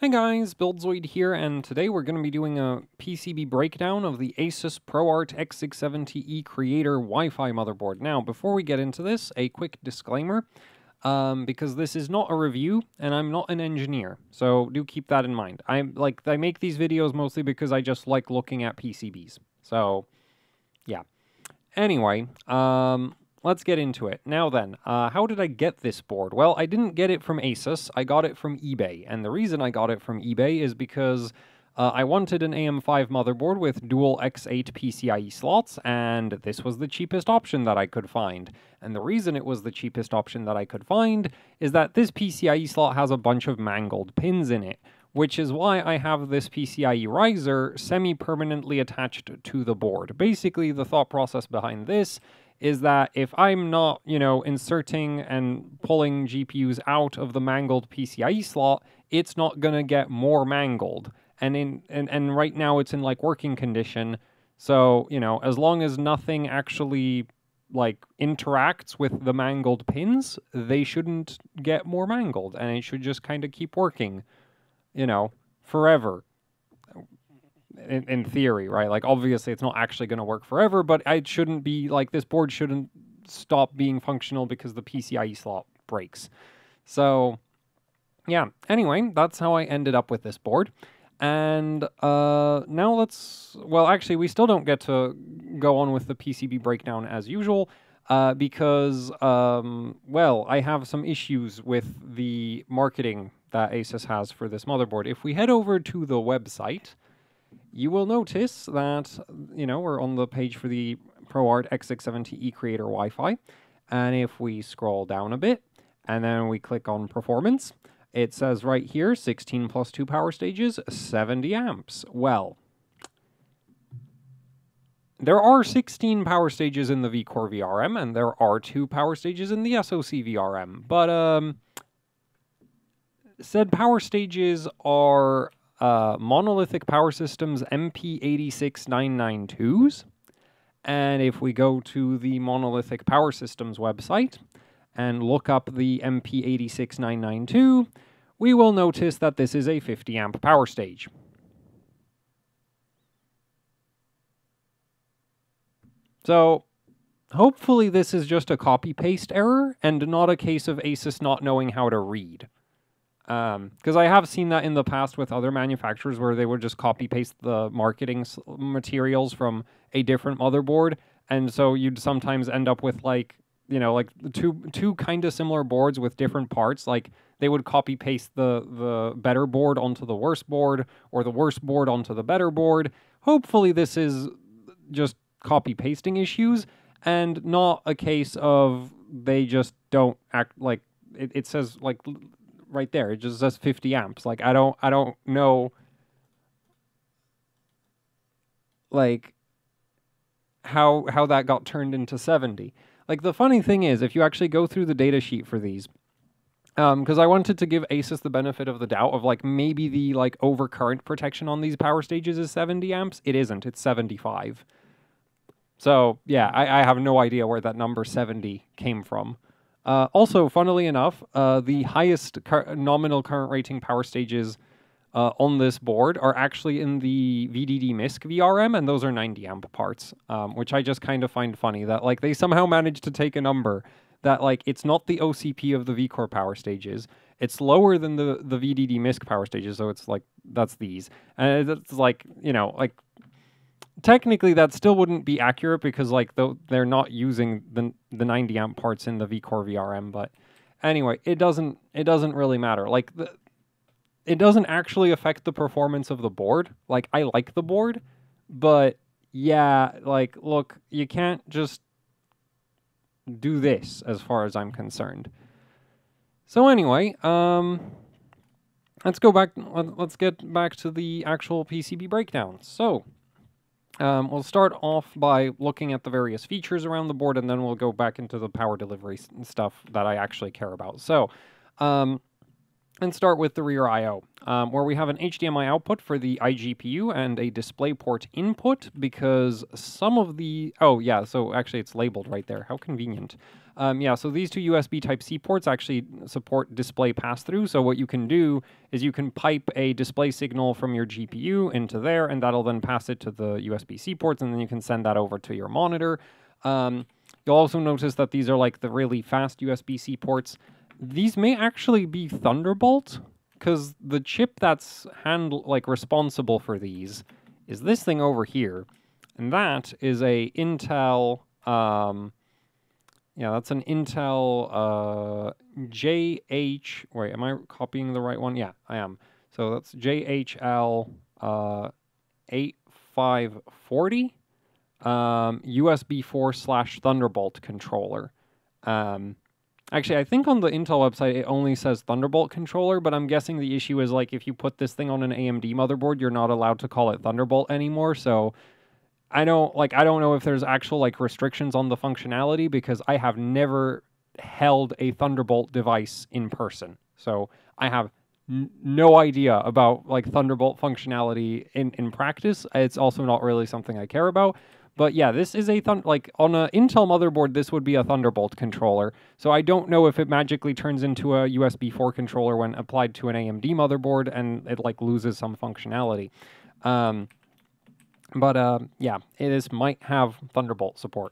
Hi guys, Buildzoid here, and today we're going to be doing a PCB breakdown of the ASUS ProArt X670E Creator Wi-Fi motherboard. Now, before we get into this, a quick disclaimer, because this is not a review, and I'm not an engineer, so do keep that in mind. I make these videos mostly because I just like looking at PCBs, so yeah. Anyway, let's get into it. Now then, how did I get this board? Well, I didn't get it from ASUS, I got it from eBay. And the reason I got it from eBay is because I wanted an AM5 motherboard with dual X8 PCIe slots, and this was the cheapest option that I could find. And the reason it was the cheapest option that I could find is that this PCIe slot has a bunch of mangled pins in it, which is why I have this PCIe riser semi-permanently attached to the board. Basically, the thought process behind this is that if I'm not, inserting and pulling GPUs out of the mangled PCIe slot, it's not gonna get more mangled. And right now it's in like working condition. So, as long as nothing actually like interacts with the mangled pins, they shouldn't get more mangled, and it should just kind of keep working, forever. In theory, right? Like, obviously, it's not actually going to work forever, but it shouldn't be, like, this board shouldn't stop being functional because the PCIe slot breaks. So, yeah. Anyway, that's how I ended up with this board. And now well, actually, we still don't get to go on with the PCB breakdown as usual, because, well, I have some issues with the marketing that ASUS has for this motherboard. If we head over to the website, you will notice that, we're on the page for the ProArt X670E Creator Wi-Fi. And if we scroll down a bit, and then we click on Performance, it says right here, 16 plus 2 power stages, 70 amps. Well, there are 16 power stages in the vCore VRM, and there are 2 power stages in the SoC VRM. But, said power stages are monolithic power systems MP86992s. And if we go to the monolithic power systems website and look up the MP86992, we will notice that this is a 50 amp power stage. So hopefully this is just a copy paste error and not a case of ASUS not knowing how to read. Because I have seen that in the past with other manufacturers where they would just copy-paste the marketing materials from a different motherboard, and so you'd sometimes end up with, like, like two kind of similar boards with different parts. Like, they would copy-paste the better board onto the worse board, or the worse board onto the better board. Hopefully this is just copy-pasting issues, and not a case of they just don't act like... It says, like... right there, it just says 50 amps. Like, I don't know, like, how that got turned into 70. Like, the funny thing is, if you actually go through the data sheet for these, because I wanted to give ASUS the benefit of the doubt of, like, maybe the, like, overcurrent protection on these power stages is 70 amps. It isn't. It's 75. So, yeah, I have no idea where that number 70 came from. Also, funnily enough, the highest nominal current rating power stages on this board are actually in the VDD MISC VRM, and those are 90 amp parts, which I just kind of find funny that, like, they somehow managed to take a number that, like, it's not the OCP of the vCore power stages, it's lower than the VDD MISC power stages, so it's like, that's these. And it's like, like, technically, that still wouldn't be accurate because, like, they're not using the 90 amp parts in the vCore VRM. But anyway, it doesn't really matter. Like, it doesn't actually affect the performance of the board. Like, I like the board, but yeah, like, look, you can't just do this as far as I'm concerned. So anyway, let's go back. Let's get back to the actual PCB breakdown. So. We'll start off by looking at the various features around the board, and then we'll go back into the power delivery stuff that I actually care about. So, and start with the rear I/O, where we have an HDMI output for the iGPU and a DisplayPort input, because some of the... Oh, yeah, so actually it's labeled right there. How convenient. Yeah, so these two USB Type-C ports actually support display pass-through. So what you can do is you can pipe a display signal from your GPU into there, and that'll then pass it to the USB-C ports, and then you can send that over to your monitor. You'll also notice that these are like the really fast USB-C ports. These may actually be Thunderbolt, because the chip that's responsible for these is this thing over here, and that is a Intel. Yeah, that's an Intel JH. Wait, am I copying the right one? Yeah, I am. So that's JHL 8540 USB 4/Thunderbolt controller. Actually, I think on the Intel website it only says Thunderbolt controller, but I'm guessing the issue is like if you put this thing on an AMD motherboard, you're not allowed to call it Thunderbolt anymore. So I don't know if there's actual like restrictions on the functionality, because I have never held a Thunderbolt device in person. So I have no idea about like Thunderbolt functionality in practice. It's also not really something I care about. But yeah, this is a on an Intel motherboard, this would be a Thunderbolt controller. So I don't know if it magically turns into a USB 4 controller when applied to an AMD motherboard and it like loses some functionality. Yeah, it might have Thunderbolt support.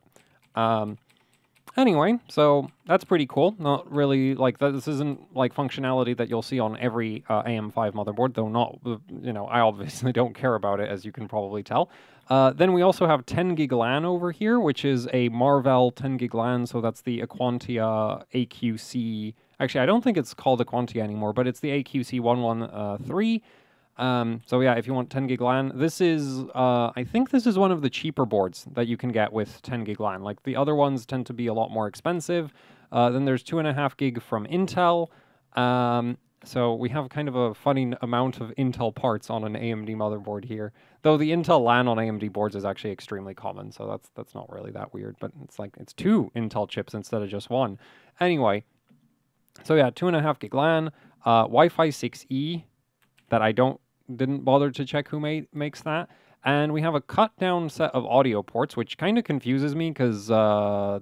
Anyway, so that's pretty cool. Not really like this isn't like functionality that you'll see on every AM5 motherboard, though not, I obviously don't care about it, as you can probably tell. Then we also have 10 gig LAN over here, which is a Marvell 10 gig LAN. So that's the Aquantia AQC. Actually, I don't think it's called Aquantia anymore, but it's the AQC 113. So yeah, if you want 10 gig LAN, this is, I think this is one of the cheaper boards that you can get with 10 gig LAN. Like the other ones tend to be a lot more expensive. Then there's 2.5 gig from Intel. So we have kind of a funny amount of Intel parts on an AMD motherboard here. Though the Intel LAN on AMD boards is actually extremely common, so that's not really that weird. But it's like it's 2 Intel chips instead of just 1. Anyway, so yeah, 2.5 gig LAN, Wi-Fi 6E that I didn't bother to check who makes that. And we have a cut down set of audio ports, which kind of confuses me because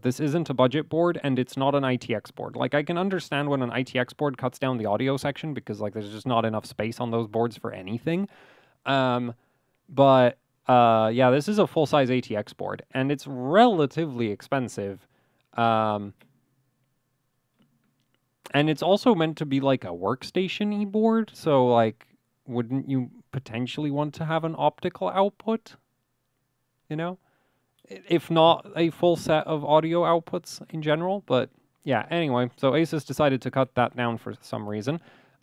this isn't a budget board and it's not an ITX board. Like, I can understand when an ITX board cuts down the audio section because like there's just not enough space on those boards for anything. But yeah, this is a full-size ATX board and it's relatively expensive. And it's also meant to be like a workstation-y board, so like, wouldn't you potentially want to have an optical output? You know? If not a full set of audio outputs in general. But yeah, anyway, so ASUS decided to cut that down for some reason.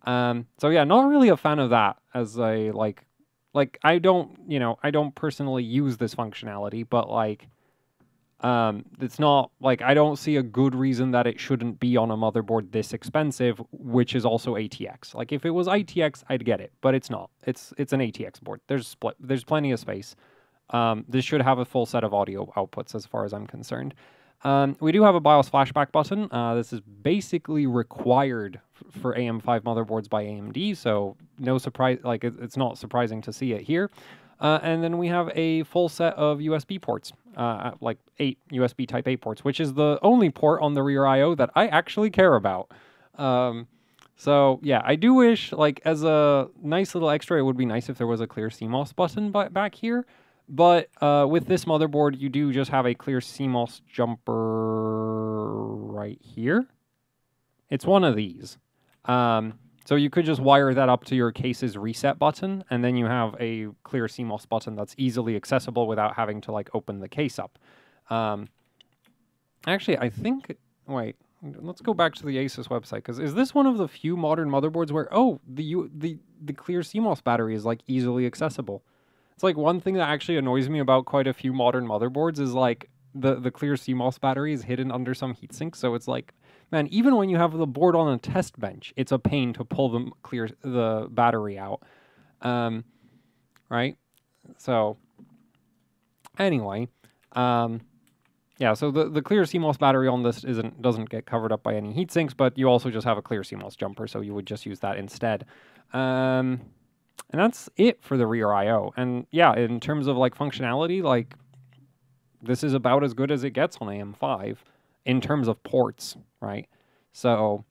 So yeah, not really a fan of that as a like I don't personally use this functionality, but like it's not like I don't see a good reason that it shouldn't be on a motherboard this expensive, which is also ATX. Like if it was ITX, I'd get it, but it's not. It's an ATX board. There's plenty of space. This should have a full set of audio outputs as far as I'm concerned. We do have a BIOS flashback button. This is basically required for AM5 motherboards by AMD, so no surprise. Like it's not surprising to see it here. And then we have a full set of USB ports, like 8 USB Type A ports, which is the only port on the rear I/O that I actually care about. So yeah, I do wish, like, as a nice little extra, it would be nice if there was a clear CMOS button back here. But with this motherboard, you do just have a clear CMOS jumper right here. It's one of these. So you could just wire that up to your case's reset button, and then you have a clear CMOS button that's easily accessible without having to like open the case up. Actually, I think, wait, let's go back to the ASUS website, because is this one of the few modern motherboards where, oh, the clear CMOS battery is like easily accessible? It's like one thing that actually annoys me about quite a few modern motherboards is like the clear CMOS battery is hidden under some heatsink, so it's like, man, even when you have the board on a test bench, it's a pain to pull the battery out. Right? So, anyway, yeah, so the clear CMOS battery on this doesn't get covered up by any heat sinks, but you also just have a clear CMOS jumper, so you would just use that instead. And that's it for the rear I/O. And yeah, in terms of like functionality, like this is about as good as it gets on AM5. in terms of ports, right? So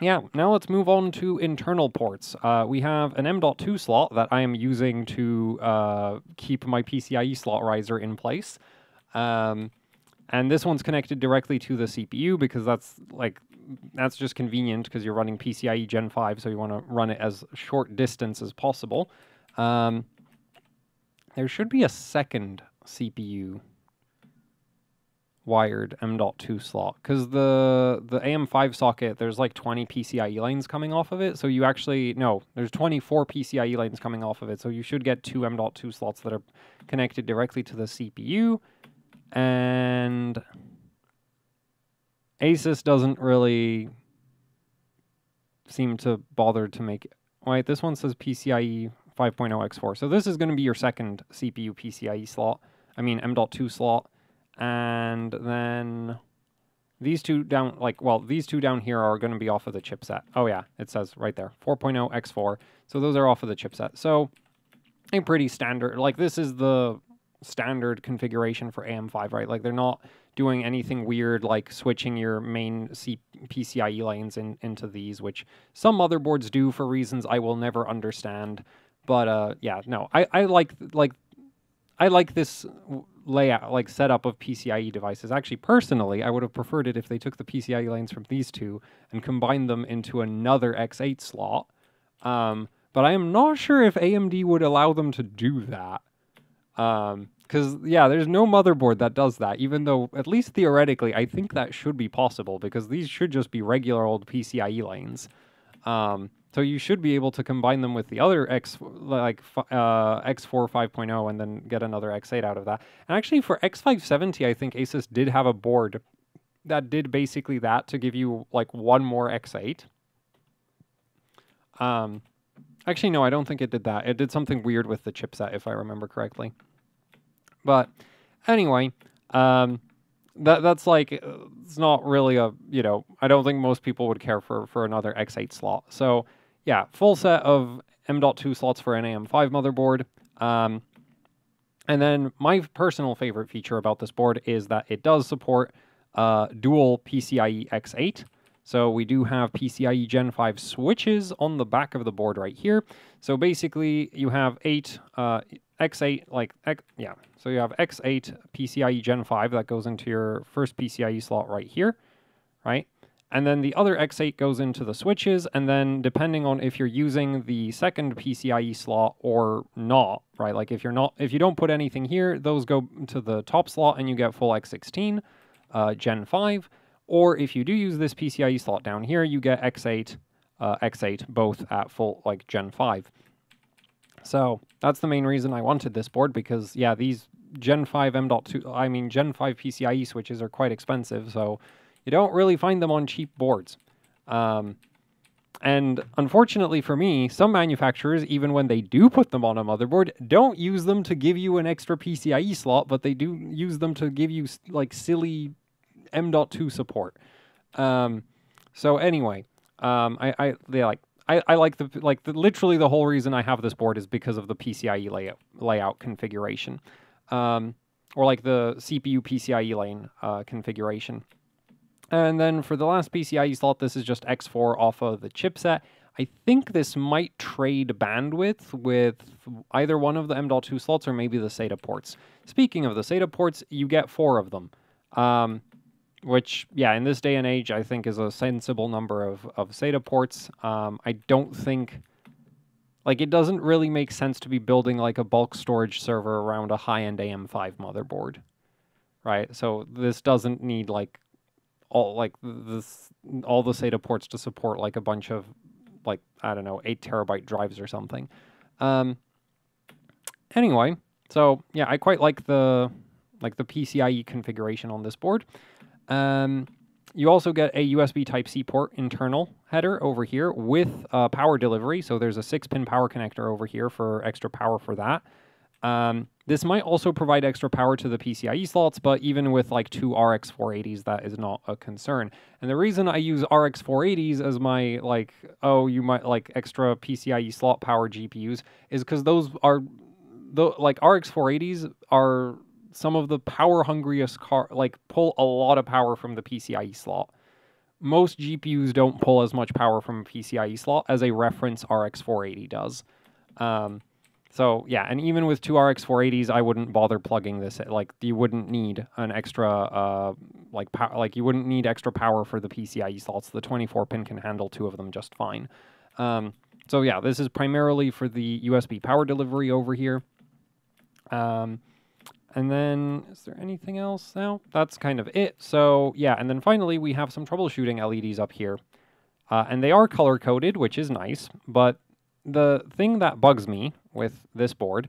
yeah, now let's move on to internal ports. We have an M.2 slot that I am using to keep my PCIe slot riser in place. And this one's connected directly to the CPU because that's just convenient because you're running PCIe Gen 5, so you want to run it as short distance as possible. There should be a second CPU wired M.2 slot because the AM5 socket, there's like 20 PCIe lanes coming off of it, so you actually there's 24 PCIe lanes coming off of it, so you should get 2 M.2 slots that are connected directly to the CPU. And ASUS doesn't really seem to bother to make it. Right, this one says PCIe 5.0 X4, so this is going to be your second CPU PCIe slot, M.2 slot. And then these two down, these two down here are going to be off of the chipset. Oh yeah, it says right there, 4.0 X4. So those are off of the chipset. So a pretty standard, this is the standard configuration for AM5, right? Like they're not doing anything weird like switching your main PCIe lanes into these, which some motherboards do for reasons I will never understand. But yeah, no, I like this layout, setup of PCIe devices. Actually, personally, I would have preferred it if they took the PCIe lanes from these two and combined them into another X8 slot. But I am not sure if AMD would allow them to do that. Because, yeah, there's no motherboard that does that, even though, at least theoretically, I think that should be possible, because these should just be regular old PCIe lanes. So you should be able to combine them with the other X4 5.0 and then get another X8 out of that. And actually for X570, I think ASUS did have a board that did basically that to give you one more X8. Actually, no, I don't think it did that. It did something weird with the chipset, if I remember correctly. But anyway, that's it's not really a, I don't think most people would care for another X8 slot. So yeah, full set of M.2 slots for an AM5 motherboard. And then my personal favorite feature about this board is that it does support dual PCIe X8. So we do have PCIe Gen 5 switches on the back of the board right here. So basically you have X8, so you have X8 PCIe Gen 5 that goes into your first PCIe slot right here, right? And then the other X8 goes into the switches, and then depending on if you're using the second PCIe slot or not, right? If you don't put anything here, those go to the top slot and you get full X16 Gen 5. Or if you do use this PCIe slot down here, you get X8, X8 both at full Gen 5. So that's the main reason I wanted this board, because yeah, these Gen 5 Gen 5 PCIe switches are quite expensive, so you don't really find them on cheap boards. And unfortunately for me, some manufacturers, even when they do put them on a motherboard, don't use them to give you an extra PCIe slot, but they do use them to give you silly M.2 support. So anyway, I like literally the whole reason I have this board is because of the PCIe layout configuration, or the CPU PCIe lane configuration. And then for the last PCIe slot, this is just X4 off of the chipset. I think this might trade bandwidth with either one of the M.2 slots or maybe the SATA ports. Speaking of the SATA ports, you get 4 of them. Which, yeah, in this day and age, I think is a sensible number of SATA ports. I don't think, it doesn't really make sense to be building a bulk storage server around a high-end AM5 motherboard, right? So this doesn't need all the SATA ports to support a bunch of I don't know, 8 terabyte drives or something. Anyway, so yeah, I quite like the PCIe configuration on this board. You also get a USB Type-C port internal header over here with power delivery. So there's a 6-pin power connector over here for extra power for that. This might also provide extra power to the PCIe slots, but even with 2 RX 480s, that is not a concern. And the reason I use RX 480s as my you might extra PCIe slot power GPUs is because those are RX 480s are some of the power hungriest pull a lot of power from the PCIe slot. Most GPUs don't pull as much power from a PCIe slot as a reference RX 480 does. So yeah, and even with two RX 480s, I wouldn't bother plugging this. Like, you wouldn't need an extra you wouldn't need extra power for the PCIe slots. The 24-pin can handle two of them just fine. So yeah, this is primarily for the USB power delivery over here. And then, is there anything else now? That's kind of it. So yeah, and then finally we have some troubleshooting LEDs up here. And they are color-coded, which is nice, but the thing that bugs me with this board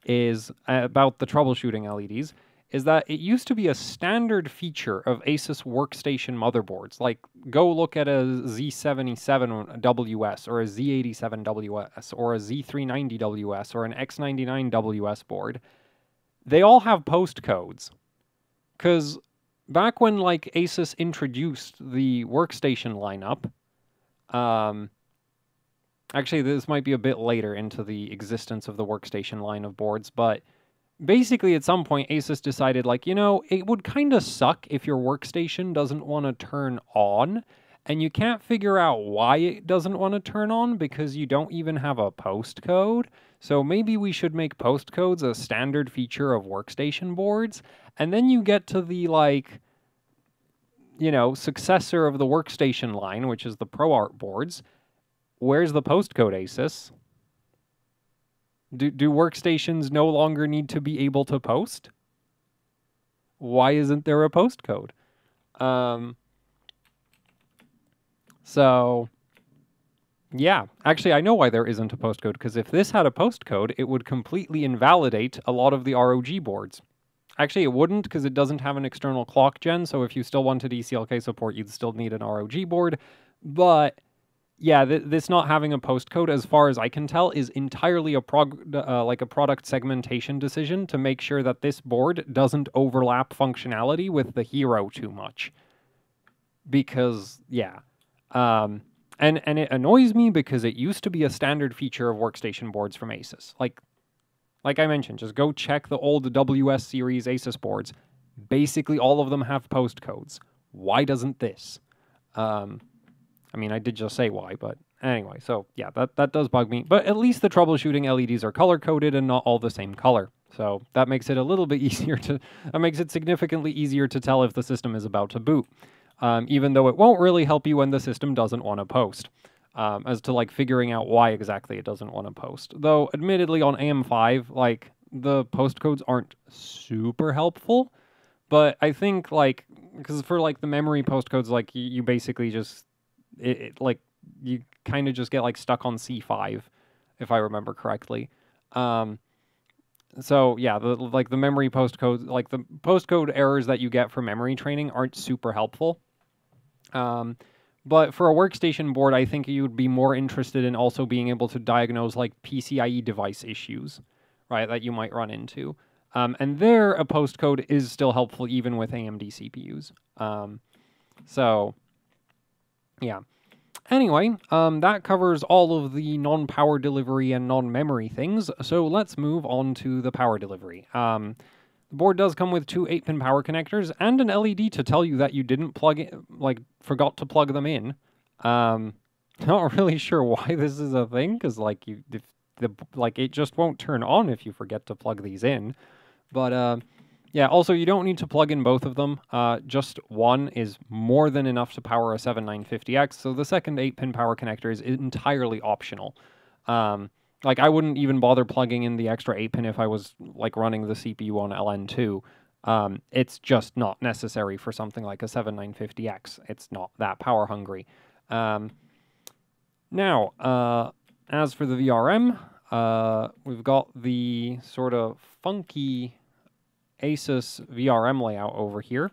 is about the troubleshooting LEDs is that it used to be a standard feature of ASUS workstation motherboards. Like, go look at a Z77WS or a Z87WS or a Z390WS or an X99WS board. They all have postcodes. Because back when, like, ASUS introduced the workstation lineup, actually, this might be a bit later into the existence of the workstation line of boards, but basically at some point ASUS decided, like, you know, it would kind of suck if your workstation doesn't want to turn on, and you can't figure out why it doesn't want to turn on because you don't even have a postcode. So maybe we should make postcodes a standard feature of workstation boards, and then you get to the, like, you know, successor of the workstation line, which is the ProArt boards. Where's the postcode, ASUS? Do workstations no longer need to be able to post? Why isn't there a postcode? So, yeah. Actually, I know why there isn't a postcode, because if this had a postcode, it would completely invalidate a lot of the ROG boards. Actually, it wouldn't, because it doesn't have an external clock gen, so if you still wanted ECLK support, you'd still need an ROG board. But yeah, this not having a postcode, as far as I can tell, is entirely a product segmentation decision to make sure that this board doesn't overlap functionality with the Hero too much. Because, yeah. And it annoys me because it used to be a standard feature of workstation boards from ASUS. Like I mentioned, just go check the old WS series ASUS boards. Basically, all of them have postcodes. Why doesn't this? I mean, I did just say why, but anyway, so yeah, that does bug me. But at least the troubleshooting LEDs are color-coded and not all the same color. So that makes it a little bit easier that makes it significantly easier to tell if the system is about to boot. Even though it won't really help you when the system doesn't want to post. As to, like, figuring out why exactly it doesn't want to post. Though, admittedly, on AM5, like, the postcodes aren't super helpful. But I think, like, because for, like, the memory postcodes, like, you basically just like, you kind of just get, like, stuck on C5, if I remember correctly. So yeah, the memory postcodes, like, the postcode errors that you get for memory training aren't super helpful. But for a workstation board, I think you would be more interested in also being able to diagnose, like, PCIe device issues, right, that you might run into. And there, a postcode is still helpful even with AMD CPUs. So yeah. Anyway, that covers all of the non-power delivery and non-memory things, so let's move on to the power delivery. The board does come with two 8-pin power connectors and an LED to tell you that you didn't plug in, like, forgot to plug them in. Not really sure why this is a thing, because, like, it just won't turn on if you forget to plug these in. But yeah, also, you don't need to plug in both of them. Just one is more than enough to power a 7950X, so the second 8-pin power connector is entirely optional. Like, I wouldn't even bother plugging in the extra 8-pin if I was, like, running the CPU on LN2. It's just not necessary for something like a 7950X. It's not that power hungry. Now, as for the VRM, we've got the sort of funky ASUS VRM layout over here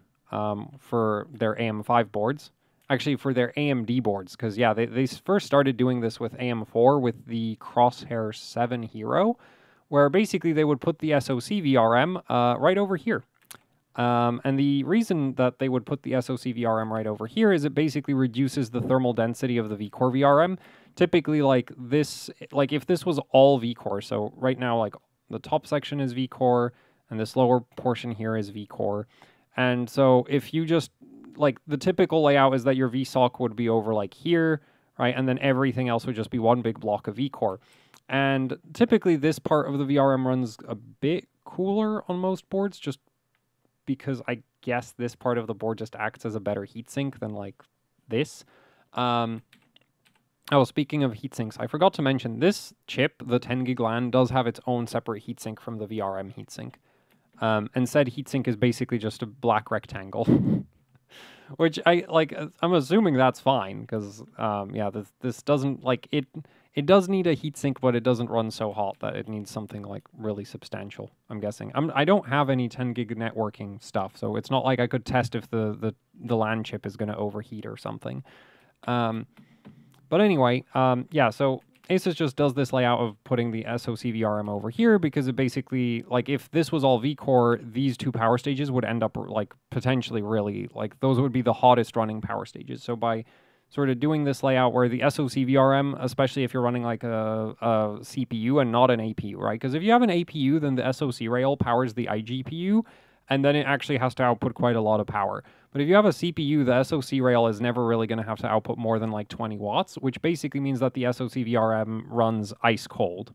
for their AM5 boards. Actually, for their AMD boards, because, yeah, they first started doing this with AM4 with the Crosshair 7 Hero, where basically they would put the SoC VRM right over here. And the reason that they would put the SoC VRM right over here is it basically reduces the thermal density of the vCore VRM. Typically, like, this, like, if this was all vCore, so right now, like, the top section is vCore, and this lower portion here is vCore. And so if you just, like, the typical layout is that your vSoc would be over like here, right? And then everything else would just be one big block of vCore. And typically this part of the VRM runs a bit cooler on most boards, just because I guess this part of the board just acts as a better heatsink than like this. Oh, speaking of heatsinks, I forgot to mention this chip, the 10 gig LAN, does have its own separate heatsink from the VRM heatsink. And said heatsink is basically just a black rectangle. Which I'm assuming that's fine, because yeah, this doesn't, like, it does need a heatsink, but it doesn't run so hot that it needs something like really substantial, I'm guessing. I don't have any 10 gig networking stuff, so it's not like I could test if the LAN chip is going to overheat or something. But anyway, yeah, so ASUS just does this layout of putting the SoC VRM over here, because it basically, like, if this was all vCore, these two power stages would end up, like, potentially really, like, those would be the hottest running power stages. So by sort of doing this layout where the SoC VRM, especially if you're running like a CPU and not an APU, right? Because if you have an APU, then the SoC rail powers the iGPU, and then it actually has to output quite a lot of power. But if you have a CPU, the SoC rail is never really going to have to output more than like 20 watts, which basically means that the SoC VRM runs ice cold.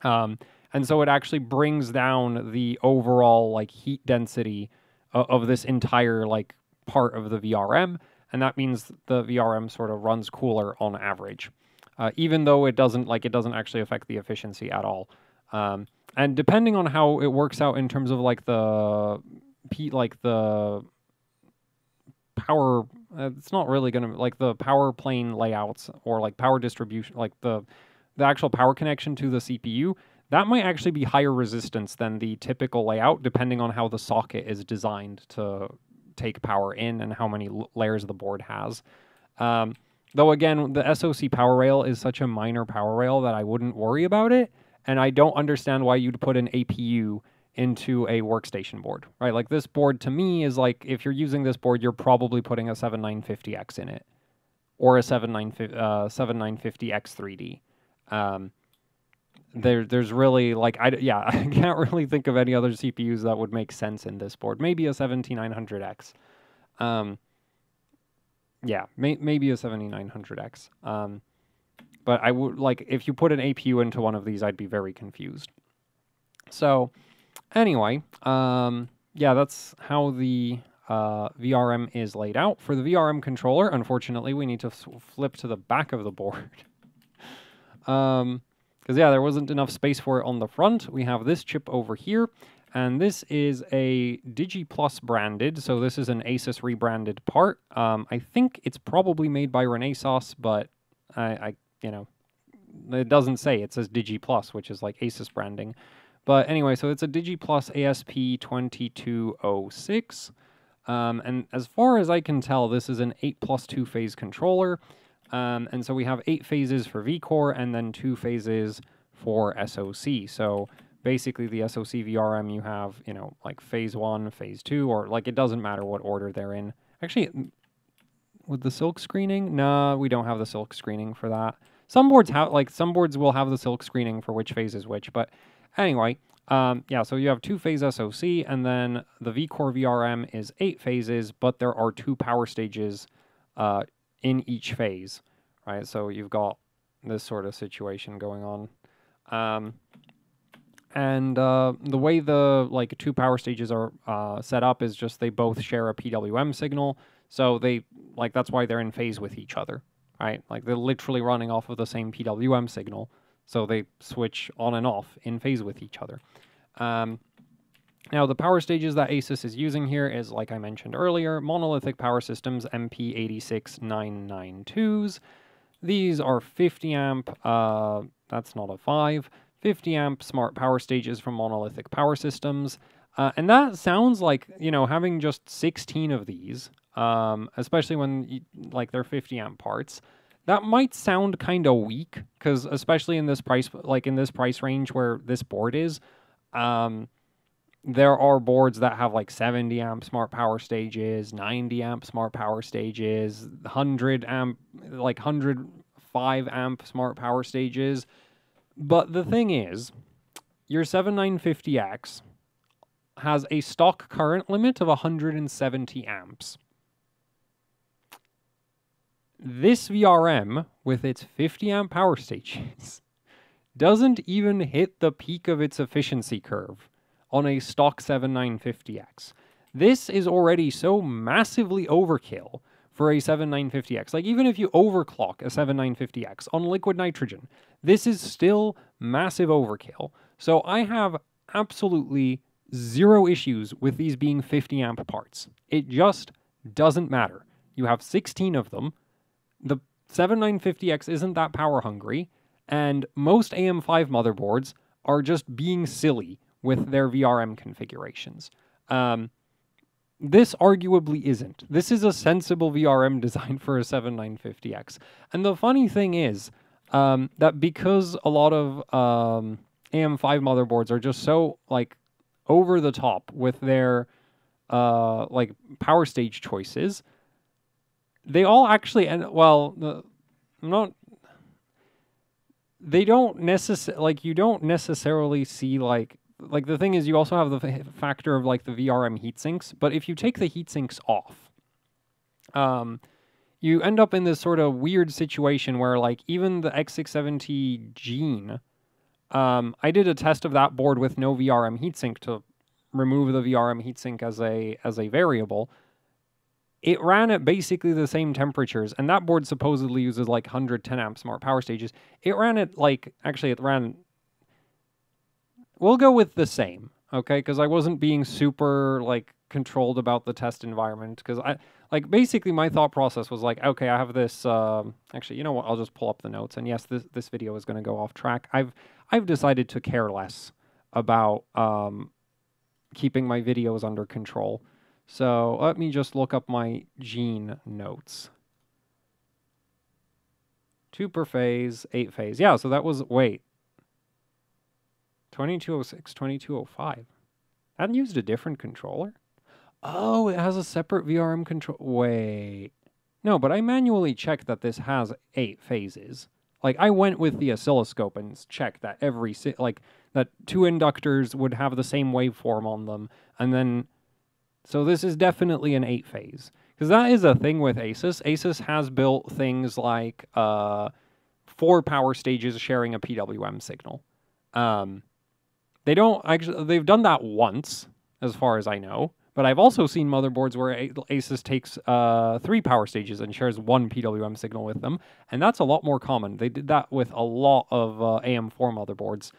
And so it actually brings down the overall like heat density of this entire like part of the VRM, and that means the VRM sort of runs cooler on average, even though it doesn't actually affect the efficiency at all. And depending on how it works out in terms of like the power, it's not really going to, like, the power plane layouts or like power distribution, like the actual power connection to the CPU, that might actually be higher resistance than the typical layout, depending on how the socket is designed to take power in and how many layers the board has. Though again, the SoC power rail is such a minor power rail that I wouldn't worry about it, and I don't understand why you'd put an APU into a workstation board, right? Like, this board to me is like, if you're using this board, you're probably putting a 7950X in it, or a 7950X3D. There's really, like, I can't really think of any other CPUs that would make sense in this board. Maybe a 7900X. Yeah, maybe a 7900X. But I would, like, if you put an APU into one of these, I'd be very confused. So anyway, yeah, that's how the VRM is laid out. For the VRM controller, unfortunately, we need to flip to the back of the board. Because, yeah, there wasn't enough space for it on the front. We have this chip over here, and this is a DigiPlus branded, so this is an ASUS rebranded part. I think it's probably made by Renesas, but you know, it doesn't say. It says DigiPlus, which is like ASUS branding. But anyway, so it's a DigiPlus ASP2206. And as far as I can tell, this is an 8+2 phase controller. And so we have 8 phases for vCore and then 2 phases for SoC. So basically the SoC VRM, you have, you know, like phase 1, phase 2, or like, it doesn't matter what order they're in. Actually, with the silk screening? No, we don't have the silk screening for that. Some boards have, like, some boards will have the silk screening for which phase is which, but anyway, yeah, so you have 2-phase SoC, and then the vCore VRM is 8 phases, but there are 2 power stages in each phase, right? So you've got this sort of situation going on. And the way the, like, 2 power stages are set up is just they both share a PWM signal, so they, like, that's why they're in phase with each other, right? Like, they're literally running off of the same PWM signal, so they switch on and off in phase with each other. Now, the power stages that ASUS is using here is, like I mentioned earlier, monolithic power systems MP86992s. These are 50 amp, that's not a 5, 50 amp smart power stages from monolithic power systems. And that sounds like, you know, having just 16 of these, especially when, like, they're 50 amp parts, that might sound kind of weak, because especially in this price, like in this price range where this board is, there are boards that have like 70 amp smart power stages, 90 amp smart power stages, 100 amp, like 105 amp smart power stages. But the thing is, your 7950X, has a stock current limit of 170 amps. This VRM, with its 50 amp power stages, doesn't even hit the peak of its efficiency curve on a stock 7950X. This is already so massively overkill for a 7950X. Like, even if you overclock a 7950X on liquid nitrogen, this is still massive overkill. So I have absolutely zero issues with these being 50 amp parts. It just doesn't matter. You have 16 of them. The 7950X isn't that power hungry, and most AM5 motherboards are just being silly with their VRM configurations. This arguably isn't. This is a sensible VRM design for a 7950X. And the funny thing is that because a lot of AM5 motherboards are just so, like, over the top with their like power stage choices, they all actually, and well, they don't necessarily, like, you don't necessarily see, like the thing is, you also have the factor of, like, the VRM heatsinks, but if you take the heatsinks off, you end up in this sort of weird situation where, like, even the X670 Gene, I did a test of that board with no VRM heatsink to remove the VRM heatsink as a variable. It ran at basically the same temperatures, and that board supposedly uses like 110 amp smart power stages. It ran at, like, actually it ran, we'll go with the same, okay? Because I wasn't being super, like, controlled about the test environment, because basically my thought process was like, okay, I have this, actually, you know what, I'll just pull up the notes, and yes, this video is going to go off track. I've decided to care less about keeping my videos under control. So let me just look up my Gene notes. 2 per phase, 8 phase. Yeah, so that was, wait. 2206, 2205. That used a different controller? Oh, it has a separate VRM control. Wait. No, but I manually checked that this has 8 phases. Like, I went with the oscilloscope and checked that that 2 inductors would have the same waveform on them, and then, so this is definitely an 8 phase. Because that is a thing with ASUS. ASUS has built things like 4 power stages sharing a PWM signal. They don't actually, they've done that once, as far as I know. But I've also seen motherboards where ASUS takes 3 power stages and shares 1 PWM signal with them, and that's a lot more common. They did that with a lot of AM4 motherboards.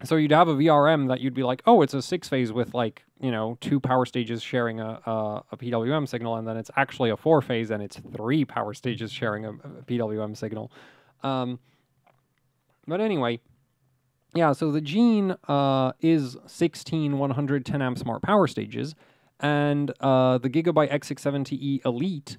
So you'd have a VRM that you'd be like, oh, it's a 6-phase with, like, you know, 2 power stages sharing a PWM signal, and then it's actually a 4-phase and it's 3 power stages sharing a PWM signal. But anyway, yeah, so the Gene is 16 110 amp smart power stages, and the Gigabyte X670E Elite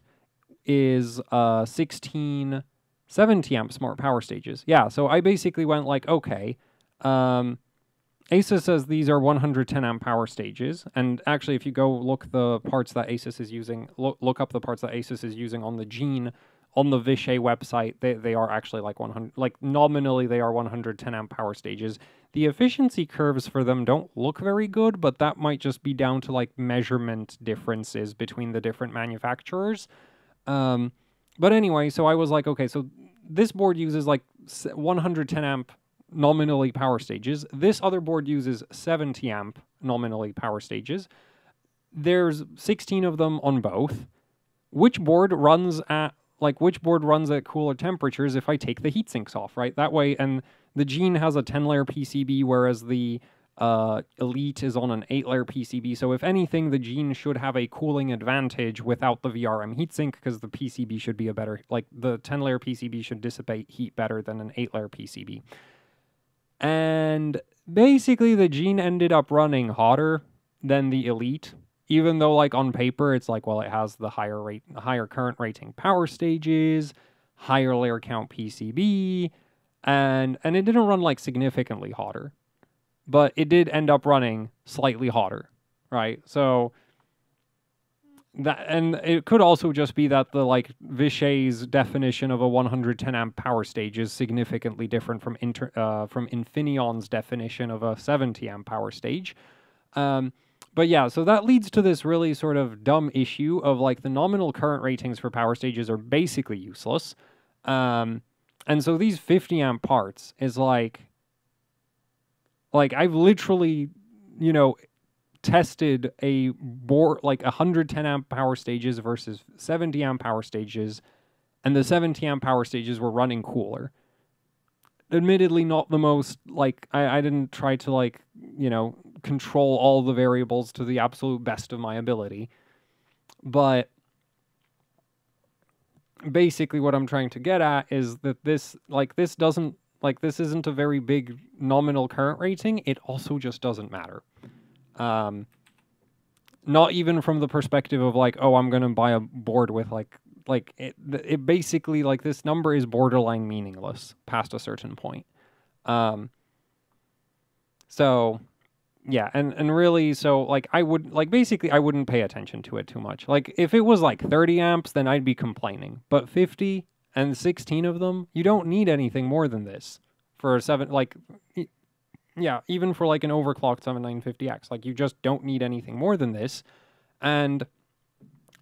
is 16 70 amp smart power stages. Yeah, so I basically went like, okay, ASUS says these are 110 amp power stages, and actually if you go look the parts that ASUS is using, look up the parts that ASUS is using on the Gene, on the Vishay website, they are actually like 100, like nominally they are 110 amp power stages. The efficiency curves for them don't look very good, but that might just be down to like measurement differences between the different manufacturers. But anyway, so I was like, okay, so this board uses like 110 amp nominally power stages. This other board uses 70 amp nominally power stages. There's 16 of them on both. Which board runs at cooler temperatures if I take the heat sinks off, right? That way, and the Gene has a 10-layer PCB, whereas the Elite is on an 8-layer PCB. So if anything, the Gene should have a cooling advantage without the VRM heatsink, because the PCB should be a better, like the 10-layer PCB should dissipate heat better than an 8-layer PCB. And basically the Gene ended up running hotter than the Elite, even though, like, on paper, it's like, well, it has the higher current rating power stages, higher layer count PCB, and it didn't run, like, significantly hotter. But it did end up running slightly hotter, right? So that, and it could also just be that the like Vichet's definition of a 110 amp power stage is significantly different from Infineon's definition of a 70 amp power stage. But yeah, so that leads to this really sort of dumb issue of like the nominal current ratings for power stages are basically useless. And so these 50 amp parts is like I've literally, you know, tested a board like 110 amp power stages versus 70 amp power stages, and the 70 amp power stages were running cooler. Admittedly, not the most, like, I didn't try to, like, you know, control all the variables to the absolute best of my ability. But basically what I'm trying to get at is that this isn't a very big nominal current rating. It also just doesn't matter. Not even from the perspective of like, oh, I'm going to buy a board with like it basically, like, this number is borderline meaningless past a certain point. So yeah, and really, so like I wouldn't pay attention to it too much. Like if it was like 30 amps, then I'd be complaining. But 50 and 16 of them, you don't need anything more than this for a yeah, even for like an overclocked 7950X, like you just don't need anything more than this. And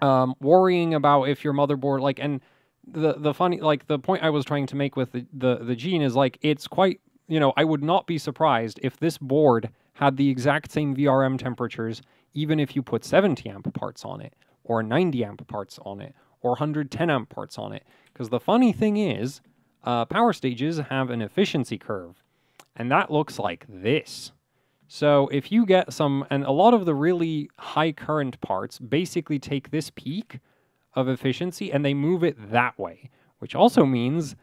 worrying about if your motherboard, like, and the funny, like, the point I was trying to make with the Gene is like, it's quite, you know, I would not be surprised if this board had the exact same VRM temperatures, even if you put 70 amp parts on it, or 90 amp parts on it, or 110 amp parts on it. Because the funny thing is, power stages have an efficiency curve, and that looks like this. So if you get some, and a lot of the really high current parts basically take this peak of efficiency and they move it that way, which also means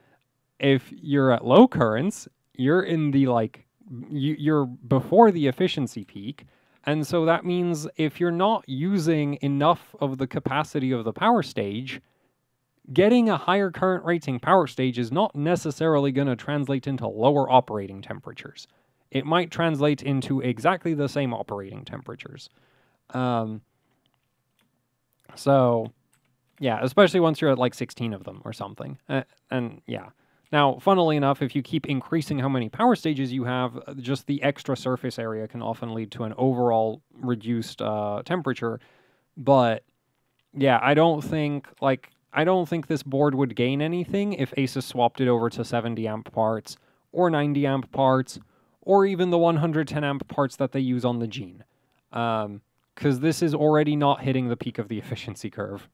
if you're at low currents, you're in the, like, you're before the efficiency peak. And so that means if you're not using enough of the capacity of the power stage, getting a higher current rating power stage is not necessarily going to translate into lower operating temperatures. It might translate into exactly the same operating temperatures. So, yeah, especially once you're at like 16 of them or something. And yeah. Now, funnily enough, if you keep increasing how many power stages you have, just the extra surface area can often lead to an overall reduced temperature. But yeah, I don't think this board would gain anything if ASUS swapped it over to 70 amp parts or 90 amp parts, or even the 110 amp parts that they use on the Gene. Because this is already not hitting the peak of the efficiency curve.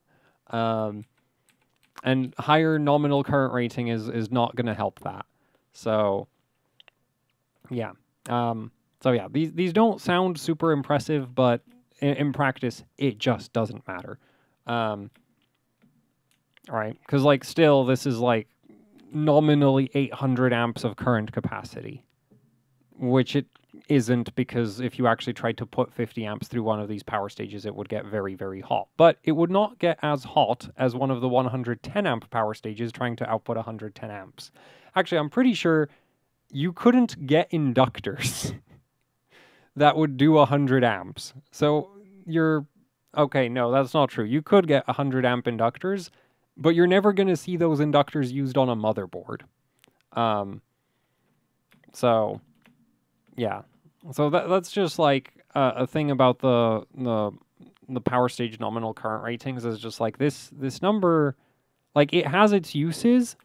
And higher nominal current rating is not going to help that. So, yeah. So yeah, these don't sound super impressive, but in practice, it just doesn't matter. All right, because, like, still, this is, like, nominally 800 amps of current capacity, which it isn't, because if you actually tried to put 50 amps through one of these power stages, it would get very, very hot. But it would not get as hot as one of the 110 amp power stages trying to output 110 amps. Actually, I'm pretty sure you couldn't get inductors that would do 100 amps. So you're... Okay, no, that's not true. You could get 100 amp inductors, but you're never going to see those inductors used on a motherboard. So, yeah. So that's just, like, a thing about the power stage nominal current ratings, is just, like, this number, like, it has its uses,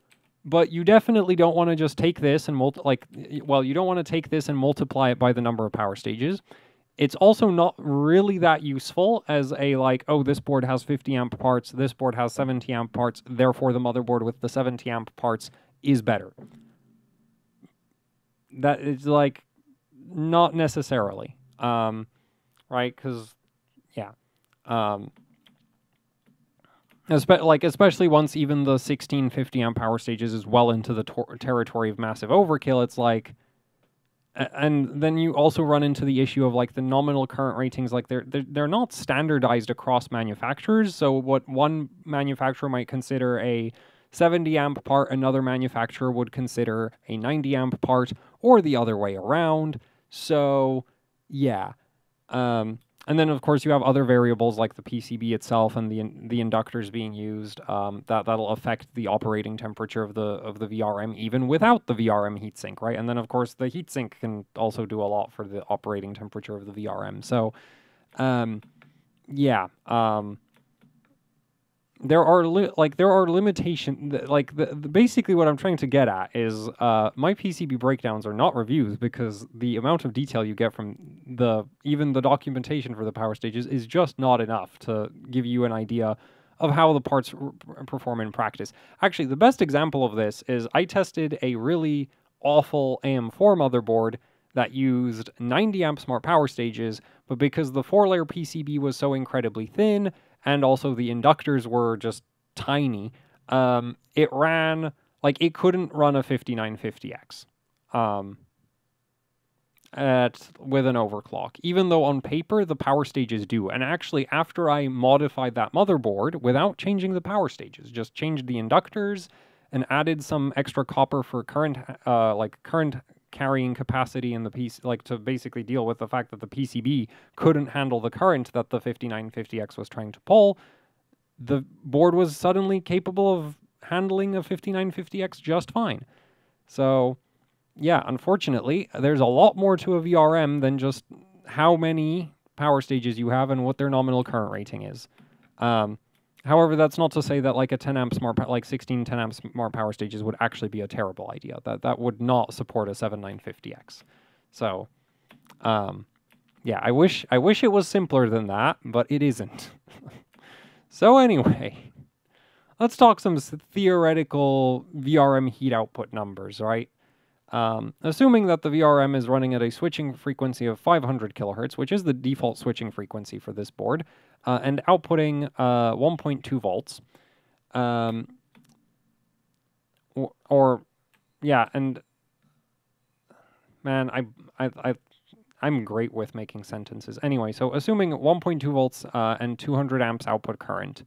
but you definitely don't want to just take this and you don't want to take this and multiply it by the number of power stages. It's also not really that useful as a, like, oh, this board has 50 amp parts, this board has 70 amp parts, therefore the motherboard with the 70 amp parts is better. That is, like, not necessarily, right? Because, yeah. Especially once even the 1650 amp power stages is well into the territory of massive overkill, it's like... And then you also run into the issue of, like, the nominal current ratings, like, they're not standardized across manufacturers. So what one manufacturer might consider a 70 amp part, another manufacturer would consider a 90 amp part, or the other way around. So, yeah. And then, of course, you have other variables like the PCB itself and the inductors being used. That'll affect the operating temperature of the VRM even without the VRM heatsink, right? And then, of course, the heatsink can also do a lot for the operating temperature of the VRM. So, yeah. There are limitations. Basically what I'm trying to get at is my PCB breakdowns are not reviews because the amount of detail you get from even the documentation for the power stages is just not enough to give you an idea of how the parts perform in practice. Actually, the best example of this is I tested a really awful AM4 motherboard that used 90 amp smart power stages, but because the 4-layer PCB was so incredibly thin and also the inductors were just tiny, it ran, it couldn't run a 5950X with an overclock, even though on paper the power stages do. And actually, after I modified that motherboard without changing the power stages, just changed the inductors and added some extra copper for current carrying capacity in the piece, to basically deal with the fact that the PCB couldn't handle the current that the 5950X was trying to pull, the board was suddenly capable of handling a 5950X just fine. So, yeah, unfortunately, there's a lot more to a VRM than just how many power stages you have and what their nominal current rating is. However, that's not to say that a 10 amp smart, 16 10 amp smart power stages would actually be a terrible idea. That would not support a 7950X. So, yeah, I wish it was simpler than that, but it isn't. So anyway, let's talk some theoretical VRM heat output numbers, right? Assuming that the VRM is running at a switching frequency of 500 kilohertz, which is the default switching frequency for this board, and outputting 1.2 volts, and man, I'm great with making sentences. Anyway, so assuming 1.2 volts and 200 amps output current,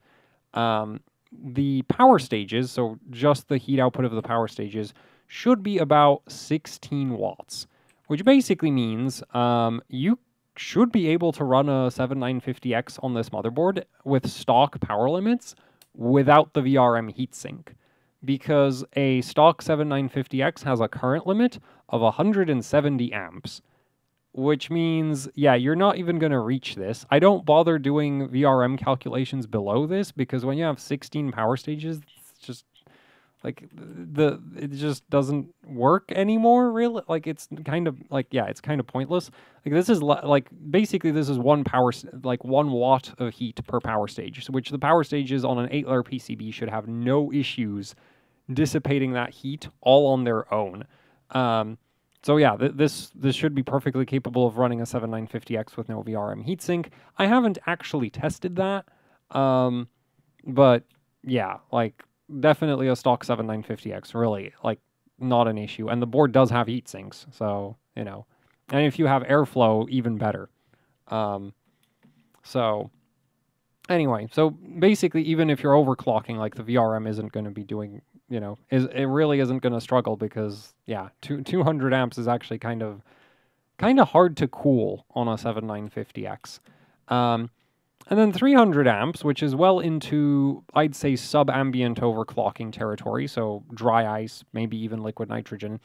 the power stages, so just the heat output of the power stages, should be about 16 watts, which basically means you should be able to run a 7950X on this motherboard with stock power limits without the VRM heatsink, because a stock 7950X has a current limit of 170 amps, which means, yeah, you're not even going to reach this. I don't bother doing VRM calculations below this, because when you have 16 power stages, it's just it just doesn't work anymore, really. It's kind of it's kind of pointless. This is basically this is 1 watt of heat per power stage, which the power stages on an 8-layer PCB should have no issues dissipating that heat all on their own. So yeah, this should be perfectly capable of running a 7950X with no VRM heatsink. I haven't actually tested that, but yeah, definitely a stock 7950X, really, not an issue. And the board does have heat sinks, so, and if you have airflow, even better. So, anyway, so basically, even if you're overclocking, the VRM isn't going to be doing, it really isn't going to struggle, because, yeah, 200 amps is actually kind of hard to cool on a 7950X. And then 300 amps, which is well into, I'd say, sub-ambient overclocking territory, so dry ice, maybe even liquid nitrogen,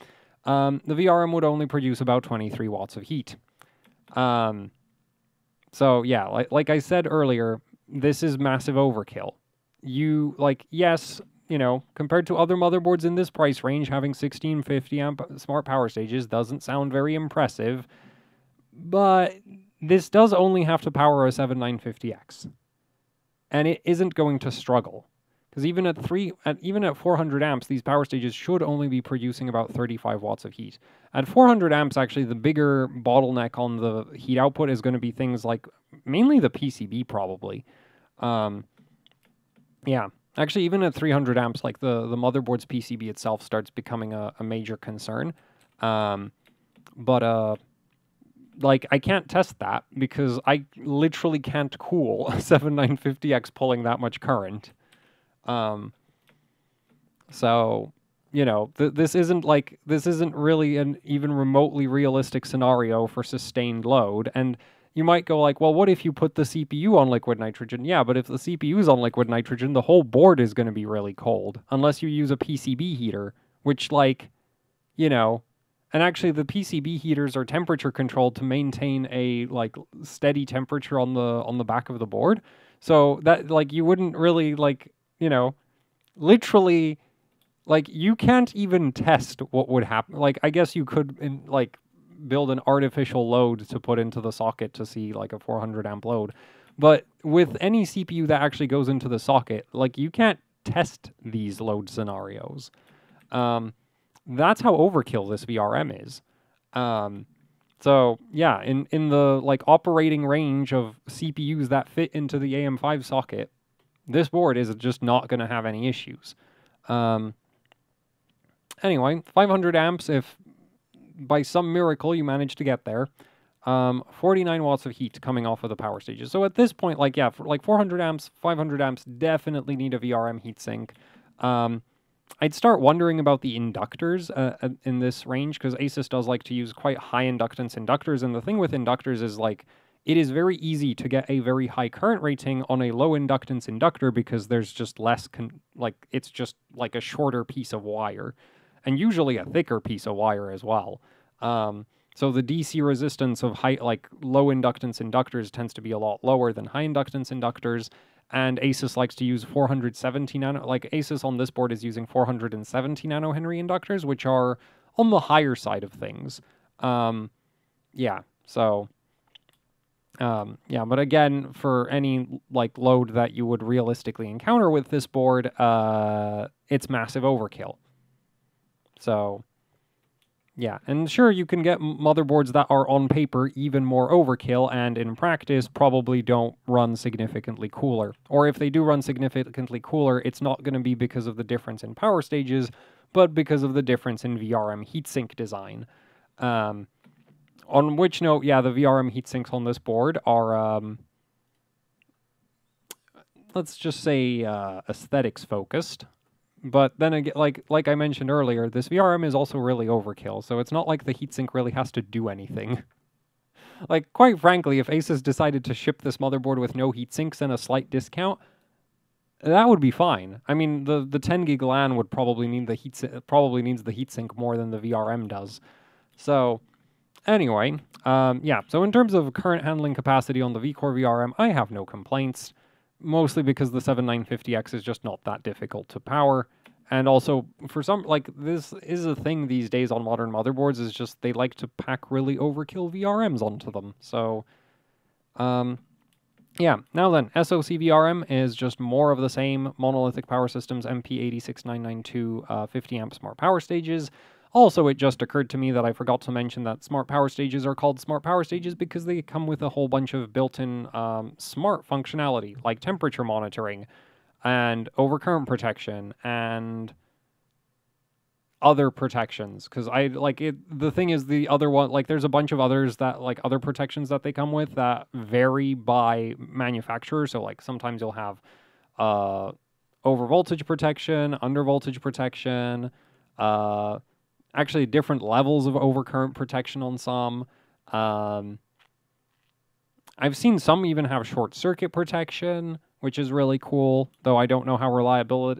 the VRM would only produce about 23 watts of heat. So yeah, like I said earlier, this is massive overkill. Yes, compared to other motherboards in this price range, having 1650 amp smart power stages doesn't sound very impressive, but this does only have to power a 7950X, and it isn't going to struggle, because even at 400 amps, these power stages should only be producing about 35 watts of heat. At 400 amps, actually, the bigger bottleneck on the heat output is going to be things like mainly the PCB, probably. Yeah, actually, even at 300 amps, the motherboard's PCB itself starts becoming a major concern. I can't test that because I literally can't cool a 7950X pulling that much current. So, this isn't really an even remotely realistic scenario for sustained load. And you might go like, well, what if you put the CPU on liquid nitrogen? Yeah, but if the CPU is on liquid nitrogen, the whole board is going to be really cold, unless you use a PCB heater, which, like, you know, and actually the PCB heaters are temperature controlled to maintain a, like, steady temperature on the back of the board. So that, like, you wouldn't really, like, you know, literally, like, you can't even test what would happen. Like, I guess you could, like, build an artificial load to put into the socket to see, like, a 400 amp load. But with any CPU that actually goes into the socket, like, you can't test these load scenarios. That's how overkill this VRM is. So yeah, in the, like, operating range of CPUs that fit into the AM5 socket, this board is just not going to have any issues. Anyway, 500 amps if by some miracle you manage to get there. 49 watts of heat coming off of the power stages. So at this point, like, yeah, for like 400 amps, 500 amps definitely need a VRM heatsink. I'd start wondering about the inductors in this range, because ASUS does like to use quite high inductance inductors, and the thing with inductors is, like, it is very easy to get a very high current rating on a low inductance inductor because there's just less, it's just like a shorter piece of wire, and usually a thicker piece of wire as well. So the DC resistance of low inductance inductors tends to be a lot lower than high inductance inductors, and ASUS likes to use 470 nano, like ASUS on this board is using 470 nanohenry inductors, which are on the higher side of things. Yeah, so, yeah, but again, for any, like, load that you would realistically encounter with this board, it's massive overkill. So, yeah, and sure, you can get motherboards that are on paper even more overkill, and in practice probably don't run significantly cooler. Or if they do run significantly cooler, it's not going to be because of the difference in power stages, but because of the difference in VRM heatsink design. On which note, yeah, the VRM heatsinks on this board are, let's just say, aesthetics focused. But then again, like I mentioned earlier, this VRM is also really overkill, so it's not like the heatsink really has to do anything. Like, quite frankly, if ASUS decided to ship this motherboard with no heatsinks and a slight discount, that would be fine. I mean, the 10 gig LAN would probably need the probably needs the heatsink more than the VRM does. So, anyway, yeah. So in terms of current handling capacity on the VCore VRM, I have no complaints. Mostly because the 7950X is just not that difficult to power. And also, for some, like, this is a thing these days on modern motherboards, is just they like to pack really overkill VRMs onto them. So, yeah. Now then, SoC VRM is just more of the same. Monolithic Power Systems MP86992 50 amp smart power stages. Also, it just occurred to me that I forgot to mention that smart power stages are called smart power stages because they come with a whole bunch of built-in smart functionality, like temperature monitoring and overcurrent protection and other protections. Because the thing is, the other one, like, there's a bunch of others that, like, other protections that they come with that vary by manufacturer. So, like, sometimes you'll have over voltage protection, under voltage protection, actually different levels of overcurrent protection on some. I've seen some even have short circuit protection, which is really cool, though I don't know how reliable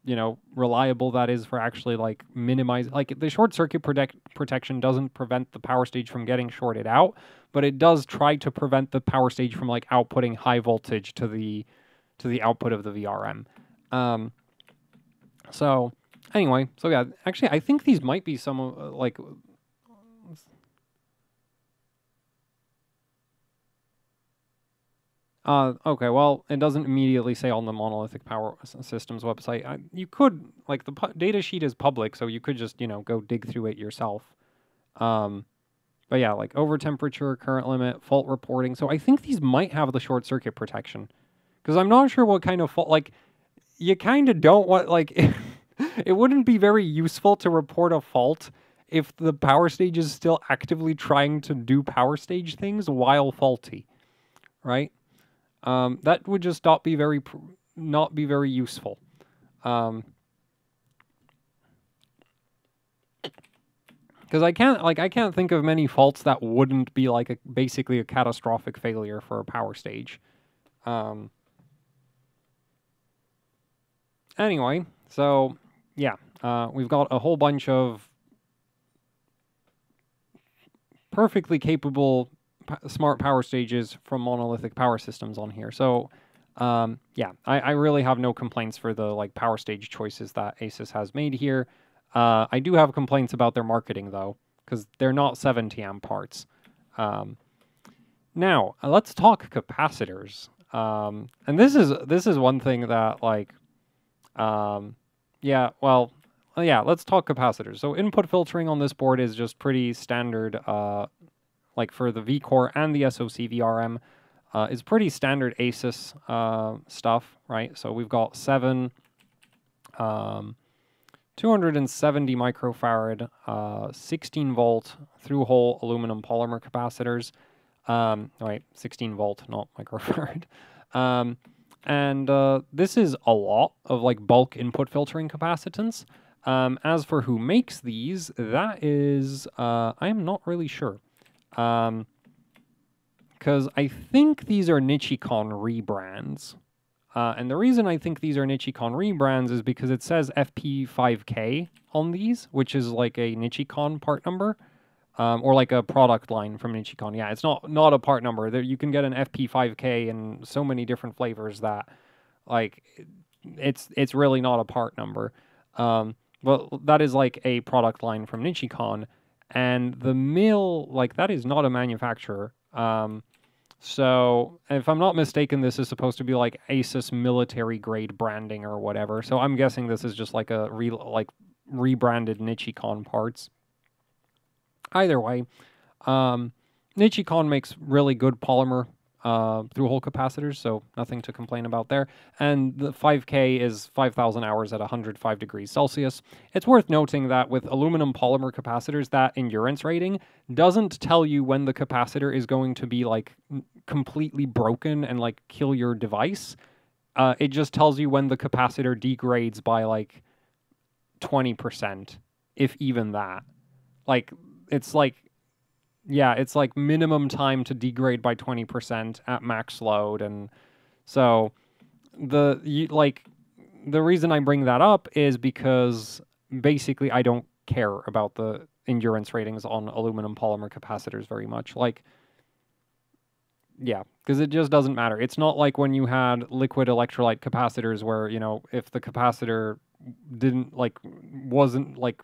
that is for actually, like, minimize, like, the short circuit protection doesn't prevent the power stage from getting shorted out, but it does try to prevent the power stage from, like, outputting high voltage to the output of the VRM. So anyway, so yeah, actually, I think these might be some, like... okay, well, it doesn't immediately say on the Monolithic Power Systems website. You could, like, the data sheet is public, so you could just, go dig through it yourself. But yeah, like, over temperature, current limit, fault reporting. So I think these might have the short circuit protection. Because I'm not sure what kind of fault, like, you kind of don't want, like... It wouldn't be very useful to report a fault if the power stage is still actively trying to do power stage things while faulty, right? That would just not be very useful. Because I can't think of many faults that wouldn't be like basically a catastrophic failure for a power stage. Anyway, so yeah, we've got a whole bunch of perfectly capable smart power stages from monolithic power systems on here. So yeah, I really have no complaints for the like power stage choices that ASUS has made here. I do have complaints about their marketing though, because they're not 70 amp parts. Now let's talk capacitors. And this is one thing that like, yeah, well, yeah, let's talk capacitors. So input filtering on this board is just pretty standard. Like for the V-Core and the SoC VRM, is pretty standard ASUS stuff, right? So we've got 7 270 microfarad, 16 volt through-hole aluminum polymer capacitors. Right, 16 volt, not microfarad. And this is a lot of like bulk input filtering capacitance. As for who makes these, that is, I am not really sure. Because I think these are Nichicon rebrands. And the reason I think these are Nichicon rebrands is because it says FP5K on these, which is like a Nichicon part number, or like a product line from Nichicon. Yeah, it's not a part number. There, you can get an FP5K in so many different flavors that, like, it's really not a part number. But that is like a product line from Nichicon, and the mill, like, that is not a manufacturer. So if I'm not mistaken, this is supposed to be like ASUS military grade branding or whatever. So I'm guessing this is just like a rebranded Nichicon parts. Either way, Nichicon makes really good polymer through-hole capacitors, so nothing to complain about there. And the 5K is 5,000 hours at 105 degrees Celsius. It's worth noting that with aluminum polymer capacitors, that endurance rating doesn't tell you when the capacitor is going to be like completely broken and like kill your device. It just tells you when the capacitor degrades by like 20%, if even that. Like, it's like, yeah, it's like minimum time to degrade by 20% at max load. And so the reason I bring that up is because basically I don't care about the endurance ratings on aluminum polymer capacitors very much. Like, yeah, because it just doesn't matter. It's not like when you had liquid electrolyte capacitors where, you know, if the capacitor wasn't like,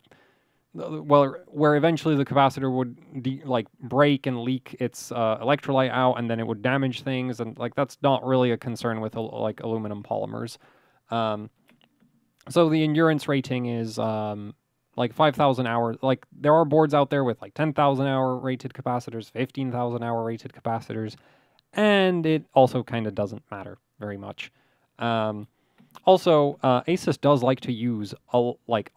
well, where eventually the capacitor would break and leak its electrolyte out, and then it would damage things, and like that's not really a concern with like aluminum polymers. So the endurance rating is like 5,000 hours. Like there are boards out there with like 10,000 hour rated capacitors, 15,000 hour rated capacitors, and it also kind of doesn't matter very much. Also, ASUS does like to use a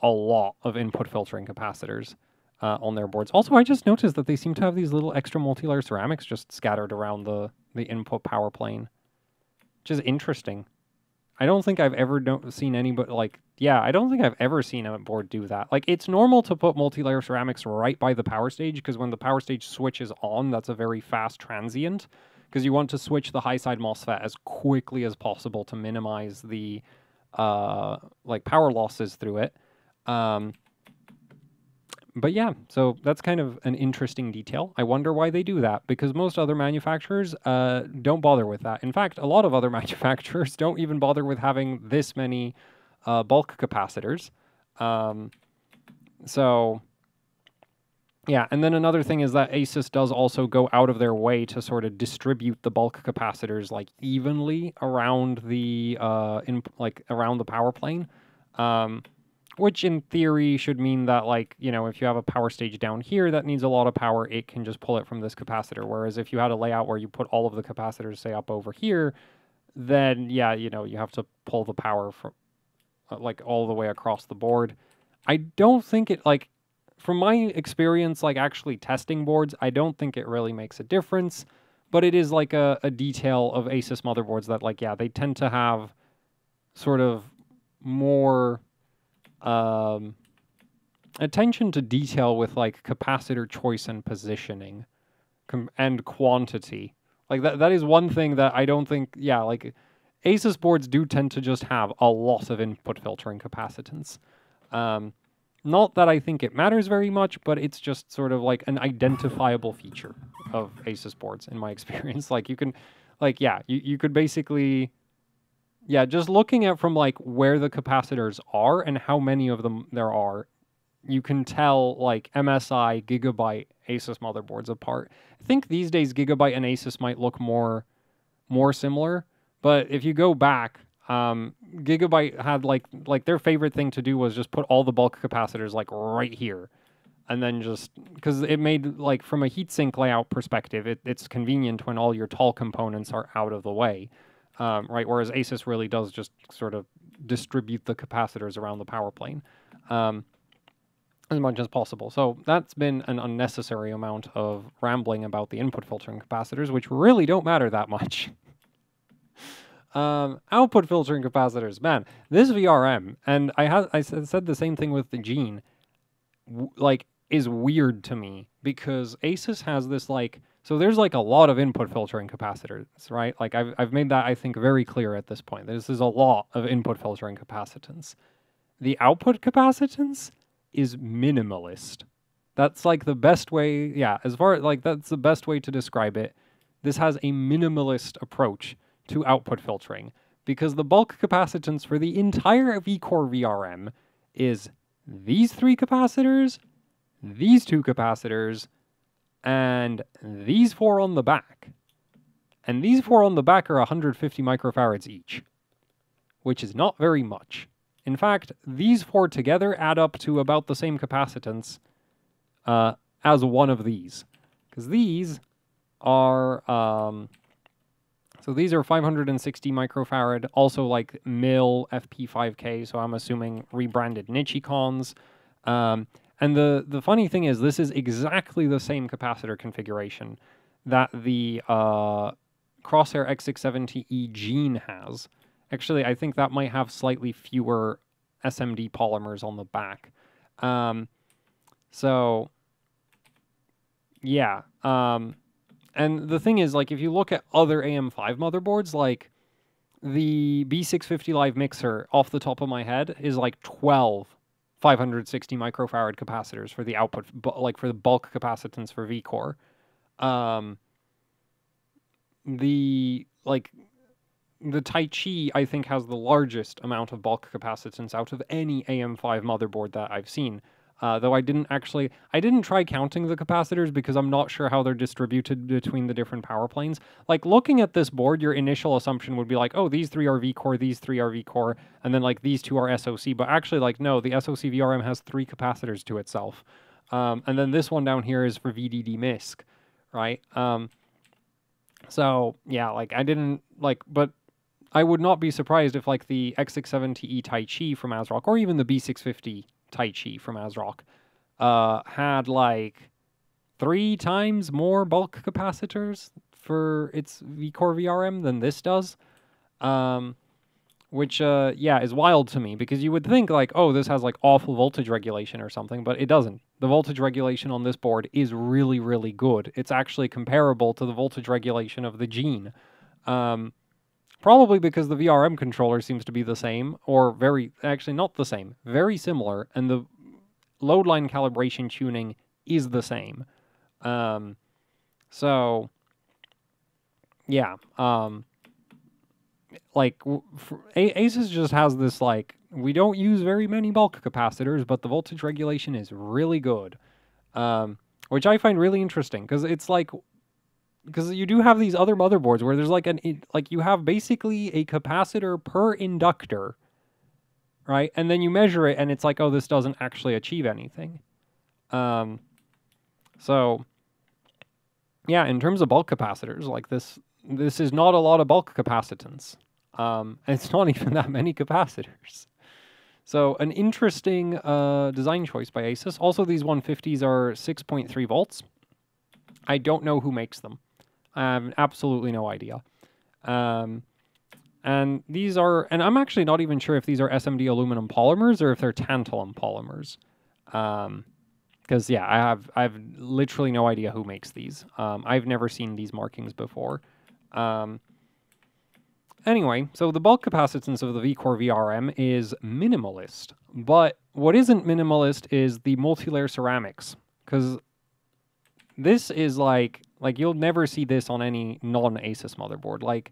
lot of input filtering capacitors on their boards. Also, I just noticed that they seem to have these little extra multi-layer ceramics just scattered around the input power plane, which is interesting. I don't think I've ever seen anybody I don't think I've ever seen a board do that. Like, it's normal to put multi-layer ceramics right by the power stage, because when the power stage switches on, that's a very fast transient, because you want to switch the high side MOSFET as quickly as possible to minimize the power losses through it. But yeah, so that's kind of an interesting detail. I wonder why they do that, because most other manufacturers don't bother with that. In fact, a lot of other manufacturers don't even bother with having this many bulk capacitors. So yeah, and then another thing is that ASUS does also go out of their way to sort of distribute the bulk capacitors like evenly around the around the power plane, which in theory should mean that, like, you know, if you have a power stage down here that needs a lot of power, it can just pull it from this capacitor. Whereas if you had a layout where you put all of the capacitors, say, up over here, then yeah, you know, you have to pull the power from like all the way across the board. I don't think it, like, from my experience, like actually testing boards, I don't think it really makes a difference, but it is like a detail of ASUS motherboards that, like, yeah, they tend to have sort of more, attention to detail with like capacitor choice and positioning and quantity. Like that is one thing that I don't think, yeah, like ASUS boards do tend to just have a lot of input filtering capacitance. Not that I think it matters very much, but it's just sort of like an identifiable feature of ASUS boards in my experience. Like you can, like, yeah, you could basically, yeah, just looking at from like where the capacitors are and how many of them there are, you can tell like MSI, Gigabyte, ASUS motherboards apart. I think these days Gigabyte and ASUS might look more similar, but if you go back, Gigabyte had like their favorite thing to do was just put all the bulk capacitors like right here, and then just because it made like from a heatsink layout perspective, it's convenient when all your tall components are out of the way, right? Whereas ASUS really does just sort of distribute the capacitors around the power plane. As much as possible. So that's been an unnecessary amount of rambling about the input filtering capacitors, which really don't matter that much. Output filtering capacitors, man, this VRM, and I said the same thing with the Gene, like, is weird to me because ASUS has this like, so there's like a lot of input filtering capacitors, right? Like I've made that I think very clear at this point. This is a lot of input filtering capacitance. The output capacitance is minimalist. That's like the best way, yeah, as far like that's the best way to describe it. This has a minimalist approach to output filtering because the bulk capacitance for the entire vCore VRM is these 3 capacitors, these 2 capacitors, and these 4 on the back. And these 4 on the back are 150 microfarads each, which is not very much. In fact, these 4 together add up to about the same capacitance as one of these. Because these are, so these are 560 microfarad, also like mil FP5K, so I'm assuming rebranded Nichicons. And the funny thing is, this is exactly the same capacitor configuration that the Crosshair X670E Gene has. Actually, I think that might have slightly fewer SMD polymers on the back. So, yeah. And the thing is, like, if you look at other AM5 motherboards, like, the B650 Live Mixer, off the top of my head, is like 12 560 microfarad capacitors for the output, like, for the bulk capacitance for vCore. The Taichi, I think, has the largest amount of bulk capacitance out of any AM5 motherboard that I've seen. Though I didn't try counting the capacitors because I'm not sure how they're distributed between the different power planes. Like, looking at this board, your initial assumption would be like, oh, these 3 are vCore, these 3 are vCore, and then, like, these 2 are SoC. But actually, like, no, the SoC VRM has 3 capacitors to itself. And then this one down here is for VDD MISC, right? So, yeah, like, I didn't, like, but I would not be surprised if, like, the X670E Taichi from ASRock, or even the B650 Taichi from ASRock, had, like, 3 times more bulk capacitors for its vCore VRM than this does. Which, yeah, is wild to me, because you would think, like, oh, this has, like, awful voltage regulation or something, but it doesn't. The voltage regulation on this board is really, really good. It's actually comparable to the voltage regulation of the Gene. Probably because the VRM controller seems to be the same, or actually not the same, very similar, and the load line calibration tuning is the same. So, yeah, like, ASUS just has this, like, we don't use very many bulk capacitors, but the voltage regulation is really good, which I find really interesting, because it's like, because you do have these other motherboards where there's like you have basically a capacitor per inductor, right? And then you measure it and it's like, oh, this doesn't actually achieve anything. So, yeah, in terms of bulk capacitors, like this is not a lot of bulk capacitance. It's not even that many capacitors. So an interesting design choice by ASUS. Also, these 150s are 6.3 volts. I don't know who makes them. I have absolutely no idea. And these are, and I'm actually not even sure if these are SMD aluminum polymers or if they're tantalum polymers. Because yeah, I've literally no idea who makes these. I've never seen these markings before. Anyway, so the bulk capacitance of the VCore VRM is minimalist, but what isn't minimalist is the multilayer ceramics, because this is like you'll never see this on any non-ASUS motherboard. Like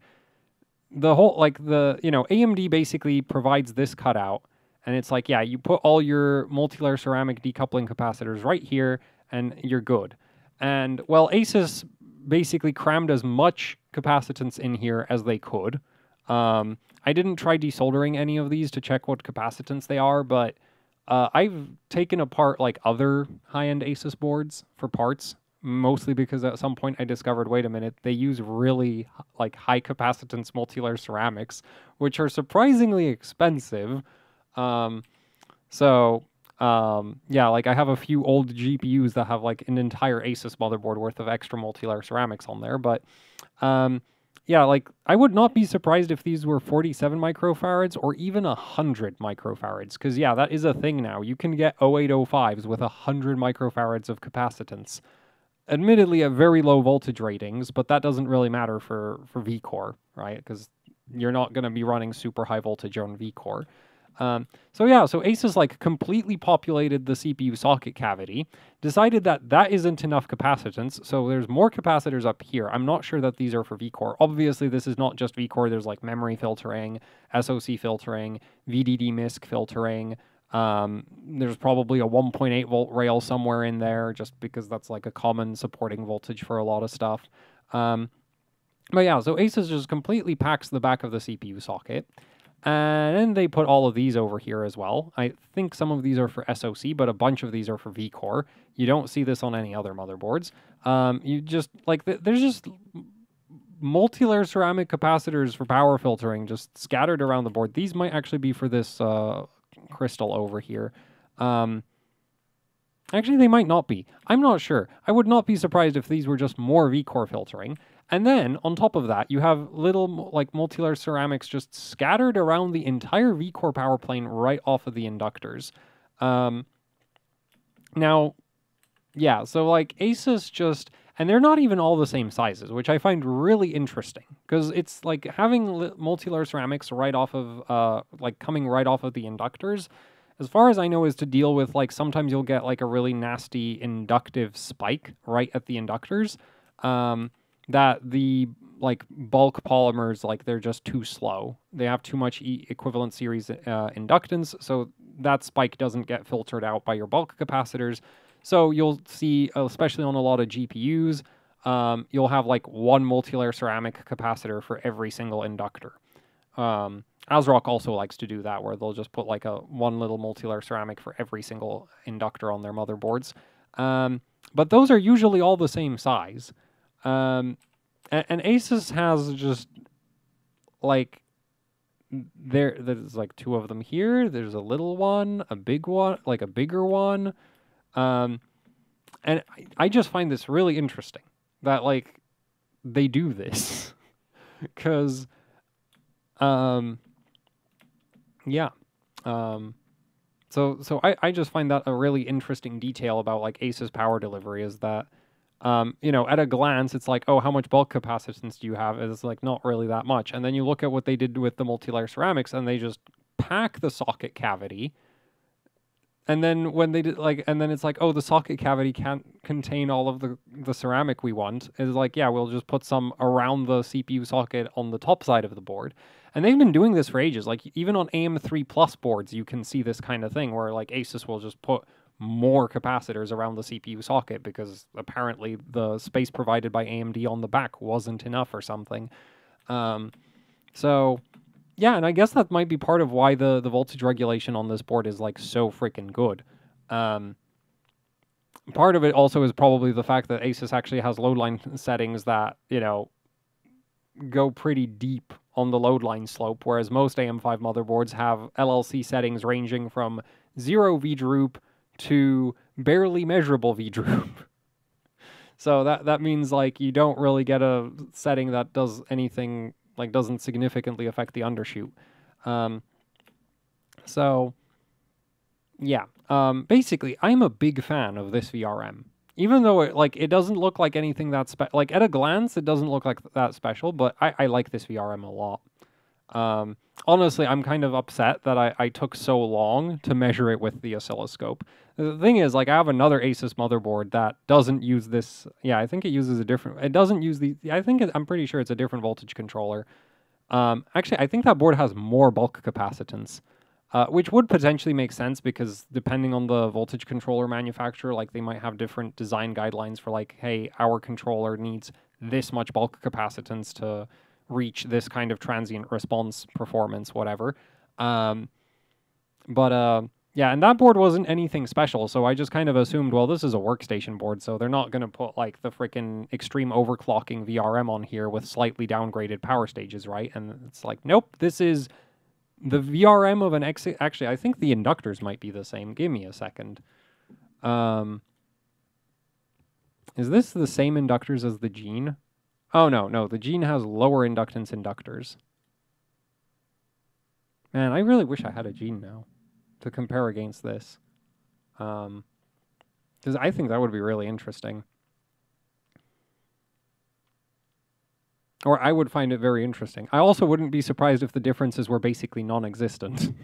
the whole AMD basically provides this cutout, and it's like, yeah, you put all your multilayer ceramic decoupling capacitors right here, and you're good. And well, ASUS basically crammed as much capacitance in here as they could. I didn't try desoldering any of these to check what capacitance they are, but I've taken apart like other high-end ASUS boards for parts, mostly because at some point I discovered, wait a minute, they use really like high capacitance multilayer ceramics, which are surprisingly expensive. Yeah, like I have a few old GPUs that have like an entire ASUS motherboard worth of extra multilayer ceramics on there, but yeah, like I would not be surprised if these were 47 microfarads or even 100 microfarads, because yeah, that is a thing now. You can get 0805s with 100 microfarads of capacitance. Admittedly at very low voltage ratings, but that doesn't really matter for VCore, right? Because you're not going to be running super high voltage on VCore. So ASUS like completely populated the CPU socket cavity, decided that that isn't enough capacitance, so there's more capacitors up here. I'm not sure that these are for VCore. Obviously, this is not just VCore. There's like memory filtering, SoC filtering, VDD MISC filtering. There's probably a 1.8 volt rail somewhere in there, just because that's like a common supporting voltage for a lot of stuff. But yeah, so ASUS just completely packs the back of the CPU socket. And then they put all of these over here as well. I think some of these are for SoC, but a bunch of these are for VCore. You don't see this on any other motherboards. You just, like, there's just multi-layer ceramic capacitors for power filtering just scattered around the board. These might actually be for this crystal over here. Actually, they might not be. I'm not sure. I would not be surprised if these were just more VCore filtering. And then, on top of that, you have little, like, multi-layer ceramics just scattered around the entire VCore power plane right off of the inductors. Now, yeah, so, like, ASUS just... And they're not even all the same sizes, which I find really interesting. Because it's, like, having multi-layer ceramics right off of, coming right off of the inductors, as far as I know, is to deal with, like, sometimes you'll get, like, a really nasty inductive spike right at the inductors. That the, like, bulk polymers, like, they're just too slow. They have too much equivalent series inductance, so that spike doesn't get filtered out by your bulk capacitors. So you'll see, especially on a lot of GPUs, you'll have, like, one multi-layer ceramic capacitor for every single inductor. ASRock also likes to do that, where they'll just put, like, one little multi-layer ceramic for every single inductor on their motherboards. But those are usually all the same size. And ASUS has just, like, there's, like, two of them here. There's a little one, a big one, like, a bigger one. And I just find this really interesting that, like, they do this. Because, yeah. So I just find that a really interesting detail about, like, ASUS power delivery is that, at a glance, it's like, oh, how much bulk capacitance do you have? It's like, not really that much. And then you look at what they did with the multi-layer ceramics, and they just pack the socket cavity. And then when they did, like, and then it's like, oh, the socket cavity can't contain all of the ceramic we want. It's like, yeah, we'll just put some around the CPU socket on the top side of the board. And they've been doing this for ages. Like, even on AM3 Plus boards, you can see this kind of thing where, like, ASUS will just put more capacitors around the CPU socket because apparently the space provided by AMD on the back wasn't enough or something. So... yeah, and I guess that might be part of why the voltage regulation on this board is, like, so freaking good. Part of it also is probably the fact that ASUS actually has load line settings that, go pretty deep on the load line slope, whereas most AM5 motherboards have LLC settings ranging from 0 V-droop to barely measurable V-droop. So that means, like, you don't really get a setting that does anything... like, doesn't significantly affect the undershoot. So, yeah, basically, I'm a big fan of this VRM. Even though it doesn't look like anything that's like at a glance, it doesn't look like that special, but I like this VRM a lot. Honestly, I'm kind of upset that I took so long to measure it with the oscilloscope. The thing is, like, I have another ASUS motherboard that doesn't use this. Yeah, I think it uses a different. It doesn't use the. I'm pretty sure it's a different voltage controller. Actually, I think that board has more bulk capacitance, which would potentially make sense because depending on the voltage controller manufacturer, like they might have different design guidelines for like, hey, our controller needs this much bulk capacitance to reach this kind of transient response performance, whatever. Yeah, and that board wasn't anything special, so I just kind of assumed, well, this is a workstation board, so they're not going to put, like, the freaking extreme overclocking VRM on here with slightly downgraded power stages, right? And it's like, nope, this is the VRM of an X... Actually, I think the inductors might be the same. Give me a second. Is this the same inductors as the Gene? Oh, no, the Gene has lower inductance inductors. Man, I really wish I had a Gene now to compare against this. Because I think that would be really interesting. Or I would find it very interesting. I also wouldn't be surprised if the differences were basically non-existent.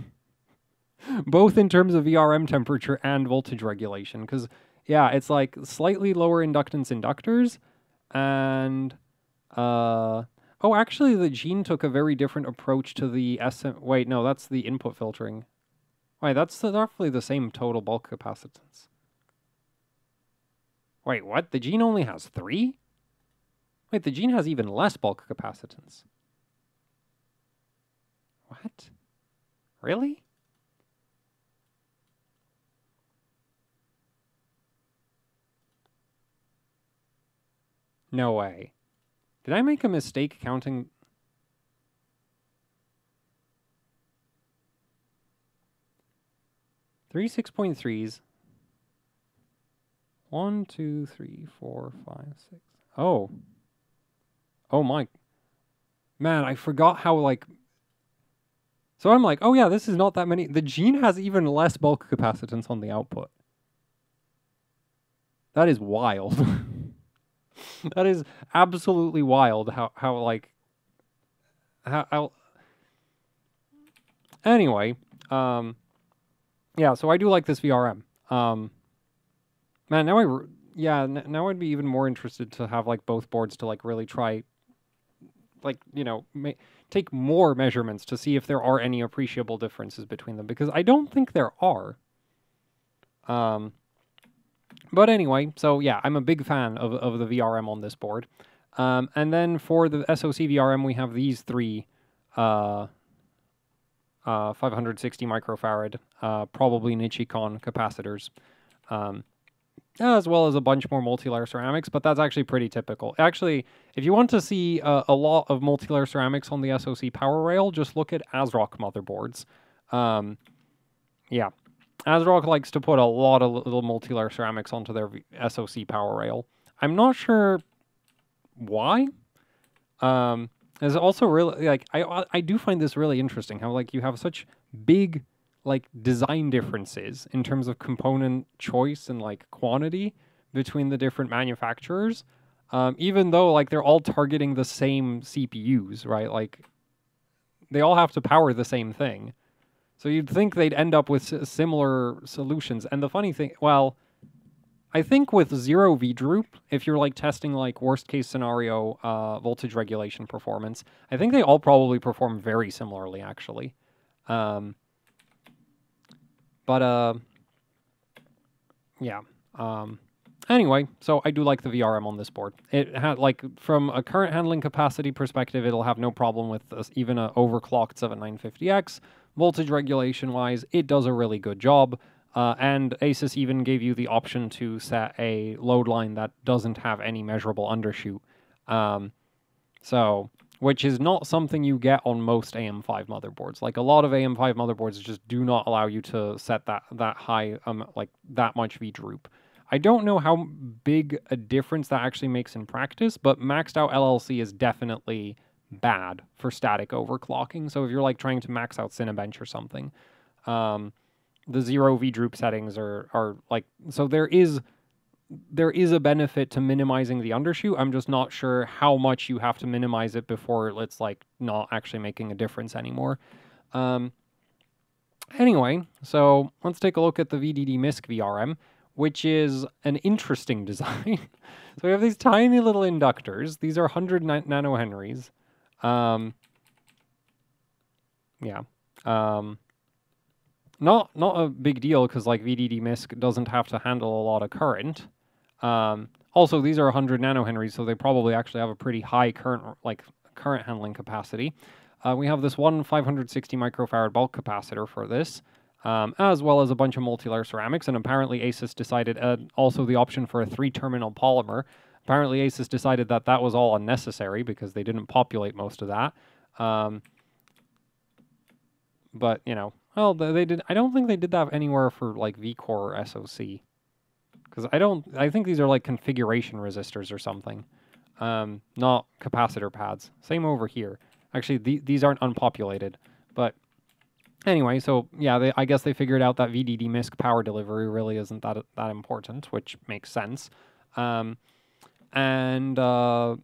Both in terms of VRM temperature and voltage regulation. Because, yeah, it's like slightly lower inductance inductors. And, oh, actually, the Gene took a very different approach to the Wait, no, that's the input filtering. Wait, that's roughly the same total bulk capacitance. Wait, what? The Gene only has 3? Wait, the Gene has even less bulk capacitance. What? Really? No way. Did I make a mistake counting... 3 6.3s. 1, 2, 3, 4, 5, 6. Oh. Oh my. Man, I forgot how, like... So I'm like, oh yeah, this is not that many. The Gene has even less bulk capacitance on the output. That is wild. That is absolutely wild how like... How... Anyway, yeah, so I do like this VRM. Man, now now I'd be even more interested to have like both boards to like really try, like, you know, take more measurements to see if there are any appreciable differences between them, because I don't think there are. But anyway, so yeah, I'm a big fan of the VRM on this board. And then for the SoC VRM, we have these 3 560 microfarad, probably Nichicon capacitors, as well as a bunch more multi-layer ceramics, but that's actually pretty typical. Actually, if you want to see a lot of multi-layer ceramics on the SoC power rail, just look at ASRock motherboards. Yeah, ASRock likes to put a lot of little multi-layer ceramics onto their SoC power rail. I'm not sure why. It's also really, like, I do find this really interesting, how, like, you have such big, like, design differences in terms of component choice and, like, quantity between the different manufacturers, even though, like, they're all targeting the same CPUs, right? Like, they all have to power the same thing. So you'd think they'd end up with similar solutions. And the funny thing, well... I think with 0 V-droop, if you're like testing like worst case scenario voltage regulation performance, I think they all probably perform very similarly, actually. Yeah. Anyway, so I do like the VRM on this board. It had, like, from a current handling capacity perspective, it'll have no problem with even an overclocked 7950X. Voltage regulation wise, it does a really good job. And ASUS even gave you the option to set a load line that doesn't have any measurable undershoot. Which is not something you get on most AM5 motherboards. Like, a lot of AM5 motherboards just do not allow you to set that high, like, that much V-droop. I don't know how big a difference that actually makes in practice, but maxed out LLC is definitely bad for static overclocking. So if you're, like, trying to max out Cinebench or something, the 0 V-droop settings are like, so there is a benefit to minimizing the undershoot. I'm just not sure how much you have to minimize it before it's like not actually making a difference anymore. Anyway, so let's take a look at the VDD MISC VRM, which is an interesting design. So we have these tiny little inductors. These are 100 nanohenries. Yeah. Not a big deal because like VDD MISC doesn't have to handle a lot of current. Also, these are 100 nanohenries, so they probably actually have a pretty high current handling capacity. We have this one 560 microfarad bulk capacitor for this, as well as a bunch of multi-layer ceramics, and apparently ASUS decided also the option for a 3-terminal polymer. Apparently ASUS decided that that was all unnecessary because they didn't populate most of that. But, you know, well, they did. I don't think they did that anywhere for like vCore or SoC. Because I think these are like configuration resistors or something. Not capacitor pads. Same over here. Actually, these aren't unpopulated. But anyway, so yeah, I guess they figured out that VDD MISC power delivery really isn't that important, which makes sense. And the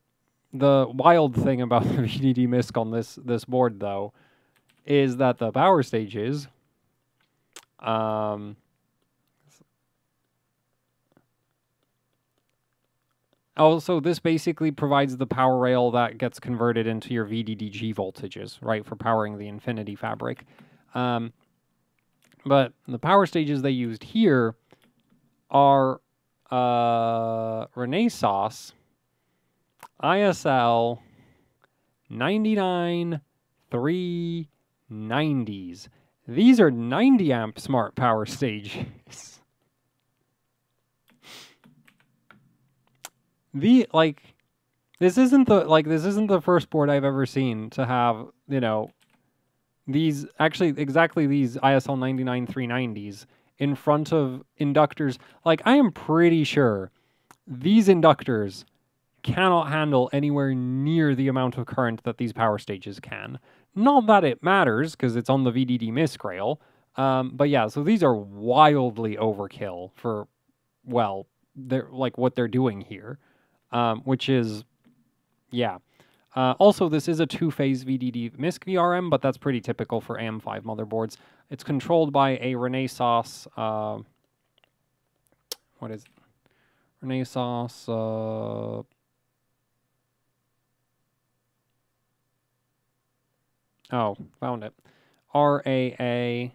wild thing about the VDD MISC on this board, though, is that the power stages, also, this basically provides the power rail that gets converted into your VDDG voltages, right, for powering the Infinity fabric. But the power stages they used here are Renesas ISL 99390s. These are 90 amp smart power stages. This isn't the first board I've ever seen to have, you know, these exactly these ISL 99390s in front of inductors. Like, I am pretty sure these inductors cannot handle anywhere near the amount of current that these power stages can. Not that it matters, because it's on the VDD MISC rail. But yeah, so these are wildly overkill for, well, they're like what they're doing here. Which is, yeah. Also, this is a 2-phase VDD MISC VRM, but that's pretty typical for AM5 motherboards. It's controlled by a Renesas, what is it? Renesas, oh, found it. RAA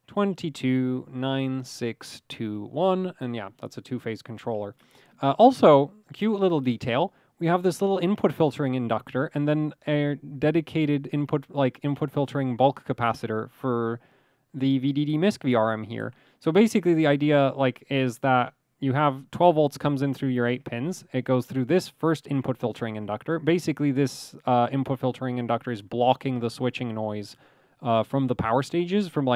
229621, and yeah, that's a 2-phase controller. Also, cute little detail, we have this little input filtering inductor and then a dedicated input filtering bulk capacitor for the VDD MISC VRM here. So basically the idea is that you have 12 volts comes in through your 8 pins. It goes through this first input filtering inductor. Basically this input filtering inductor is blocking the switching noise from the power stages from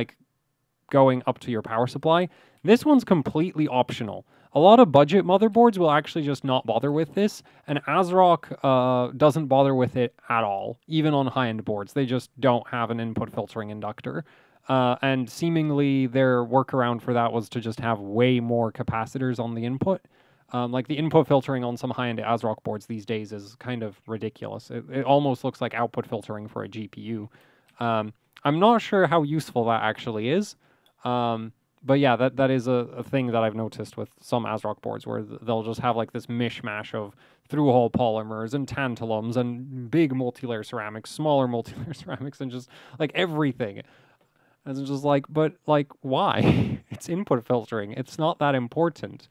going up to your power supply. This one's completely optional. A lot of budget motherboards will actually just not bother with this, and ASRock doesn't bother with it at all, even on high-end boards. They just don't have an input filtering inductor. And seemingly their workaround for that was to just have way more capacitors on the input. Like the input filtering on some high-end ASRock boards these days is kind of ridiculous. It almost looks like output filtering for a GPU. I'm not sure how useful that actually is. But yeah, that is a thing that I've noticed with some ASRock boards where they'll just have this mishmash of through-hole polymers and tantalums and big multi-layer ceramics, smaller multi-layer ceramics, and just everything. And it's just but why? It's input filtering. It's not that important.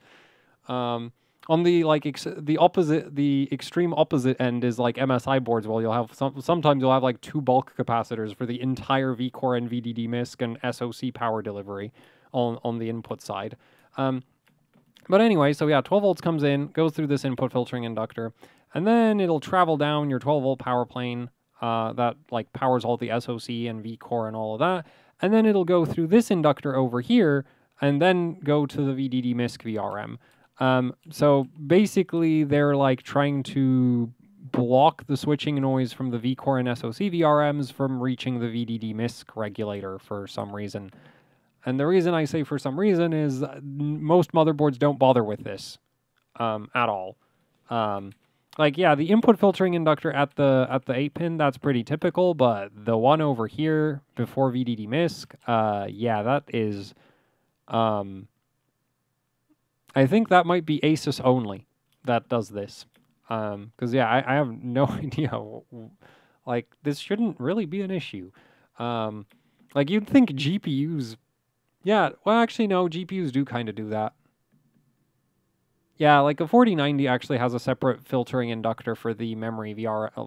On the the extreme opposite end is MSI boards. Well, you'll have sometimes you'll have 2 bulk capacitors for the entire vCore and VDD MISC and SoC power delivery on the input side. But anyway, so yeah, 12 volts comes in, goes through this input filtering inductor, and then it'll travel down your 12 volt power plane that powers all the SoC and vCore and all of that, and then it'll go through this inductor over here and then go to the VDD MISC VRM. So basically they're trying to block the switching noise from the vCore and SoC VRMs from reaching the VDD MISC regulator for some reason. And the reason I say for some reason is most motherboards don't bother with this at all. Like, yeah, the input filtering inductor at the 8-pin, that's pretty typical, but the one over here before VDD MISC, yeah, that is... I think that might be ASUS only that does this. Because, yeah, I have no idea. Like, this shouldn't really be an issue. Like, you'd think GPUs... Yeah, well, actually, no, GPUs do kind of do that. Yeah, like a 4090 actually has a separate filtering inductor for the memory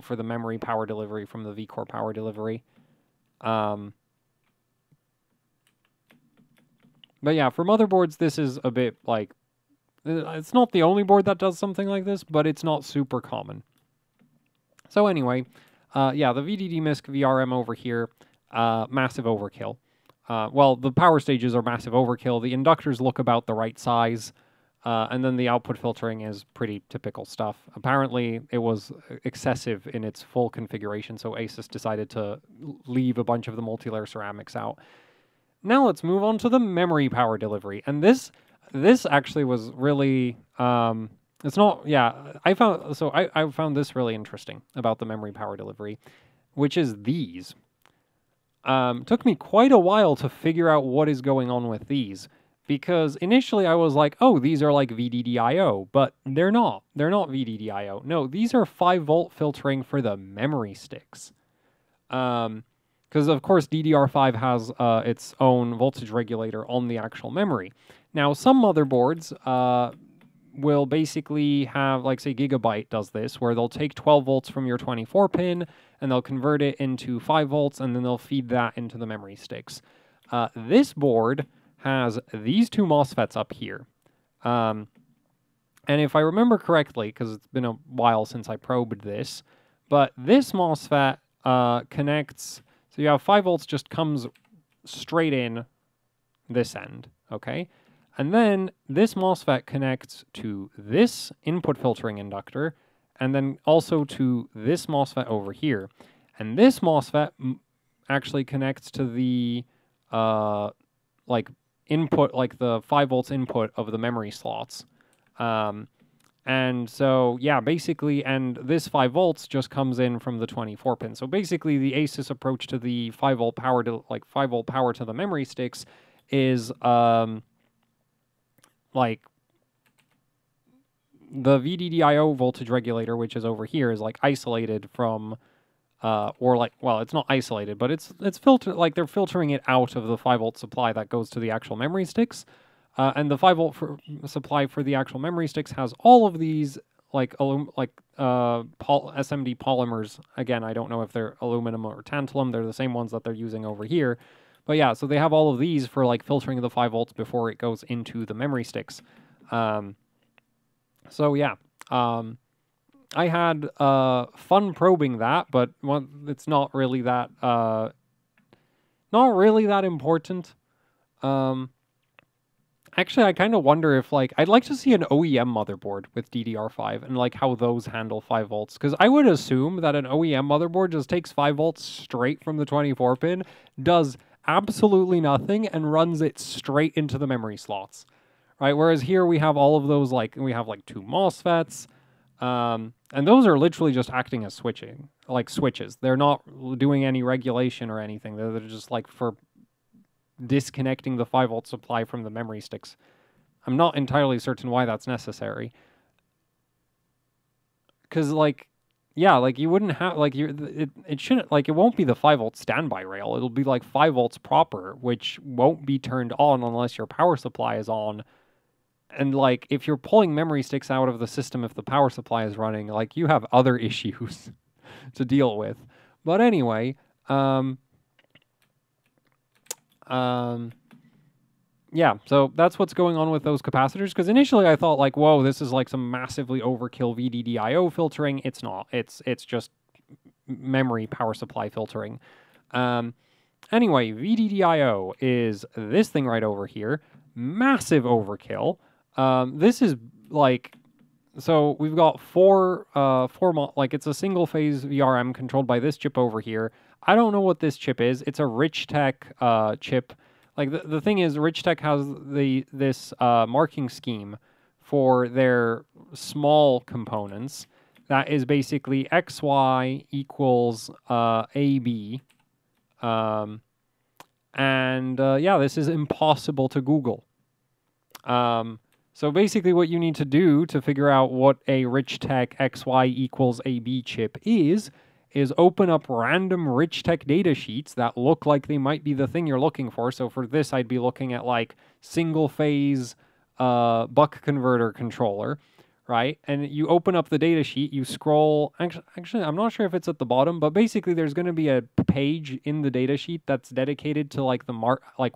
for the memory power delivery from the vCore power delivery. But yeah, for motherboards, this is a bit like... It's not the only board that does something like this, but it's not super common. So anyway, yeah, the VDD MISC VRM over here, massive overkill. Well, the power stages are massive overkill. The inductors look about the right size. And then the output filtering is pretty typical stuff. Apparently, it was excessive in its full configuration, so ASUS decided to leave a bunch of the multi-layer ceramics out. Now let's move on to the memory power delivery. And this actually was really... it's not... Yeah, I found this really interesting about the memory power delivery, which is these. Took me quite a while to figure out what is going on with these. Because initially I was like, oh, these are like VDDIO, but they're not. They're not VDDIO. No, these are 5-volt filtering for the memory sticks. Because, of course, DDR5 has its own voltage regulator on the actual memory. Now, some motherboards will basically have, like, say, Gigabyte does this, where they'll take 12 volts from your 24-pin, and they'll convert it into 5 volts, and then they'll feed that into the memory sticks. This board... has these two MOSFETs up here. And if I remember correctly, because it's been a while since I probed this, but this MOSFET connects, so you have 5 volts just comes straight in this end, okay? And then this MOSFET connects to this input filtering inductor, and then also to this MOSFET over here. And this MOSFET actually connects to the, like, input, like the 5 volts input of the memory slots. And so, yeah, basically, and this 5 volts just comes in from the 24 pin. So basically, the ASUS approach to the 5 volt power to, like, 5 volt power to the memory sticks is, like, the VDDIO voltage regulator, which is over here, is, like, isolated from... or like, well, it's not isolated, but it's filtered, like they're filtering it out of the 5 volt supply that goes to the actual memory sticks. And the 5 volt supply for the actual memory sticks has all of these like SMD polymers. Again, I don't know if they're aluminum or tantalum. They're the same ones that they're using over here. But yeah, so they have all of these for like filtering the 5 volts before it goes into the memory sticks. So yeah. I had fun probing that, but it's not really that important. Actually, I kind of wonder if, like, I'd like to see an OEM motherboard with DDR5 and like how those handle 5 volts, because I would assume that an OEM motherboard just takes 5 volts straight from the 24 pin, does absolutely nothing, and runs it straight into the memory slots, right? Whereas here we have all of those, like, we have like 2 MOSFETs. And those are literally just acting as switches. They're not doing any regulation or anything. They're just like for disconnecting the 5 volt supply from the memory sticks. I'm not entirely certain why that's necessary. Because, like, yeah, like you wouldn't have, like, it shouldn't, like, it won't be the 5 volt standby rail. It'll be like 5 volts proper, which won't be turned on unless your power supply is on. And, like, if you're pulling memory sticks out of the system if the power supply is running, like, you have other issues to deal with. But anyway, yeah, so that's what's going on with those capacitors. Because initially I thought, like, whoa, this is, like, some massively overkill VDDIO filtering. It's not. It's just memory power supply filtering. Anyway, VDDIO is this thing right over here. Massive overkill. This is like, so we've got like it's a single phase VRM controlled by this chip over here. I don't know what this chip is. It's a Richtech chip. Like the thing is, Richtech has this marking scheme for their small components that is basically XY equals AB. Yeah, this is impossible to Google. So basically what you need to do to figure out what a Richtech XY equals AB chip is open up random Richtech data sheets that look like they might be the thing you're looking for. So for this, I'd be looking at like single phase buck converter controller, right? And you open up the data sheet, you scroll. Actually, I'm not sure if it's at the bottom, but basically there's going to be a page in the data sheet that's dedicated to like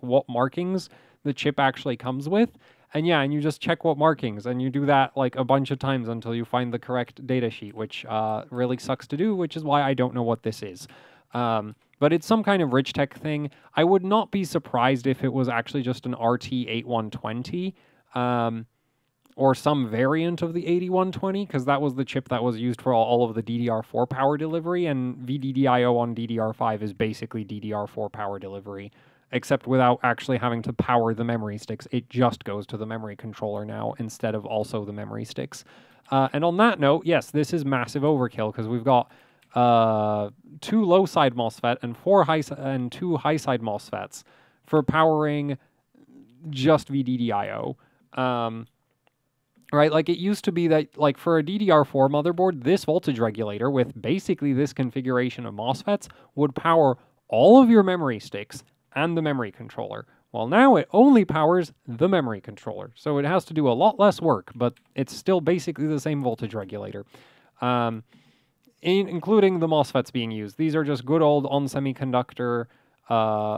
what markings the chip actually comes with. And yeah, and you just check what markings, and you do that like a bunch of times until you find the correct data sheet, which really sucks to do, which is why I don't know what this is. But it's some kind of Richtech thing. I would not be surprised if it was actually just an RT8120 or some variant of the 8120, because that was the chip that was used for all of the DDR4 power delivery, and VDDIO on DDR5 is basically DDR4 power delivery, except without actually having to power the memory sticks. It just goes to the memory controller now instead of also the memory sticks. And on that note, yes, this is massive overkill because we've got 2 low side MOSFET and 2 high side MOSFETs for powering just VDDIO. Right, like it used to be that like for a DDR4 motherboard, this voltage regulator with basically this configuration of MOSFETs would power all of your memory sticks and the memory controller. Well, now it only powers the memory controller, so it has to do a lot less work, but it's still basically the same voltage regulator, including the MOSFETs being used. These are just good old on-semiconductor. I'm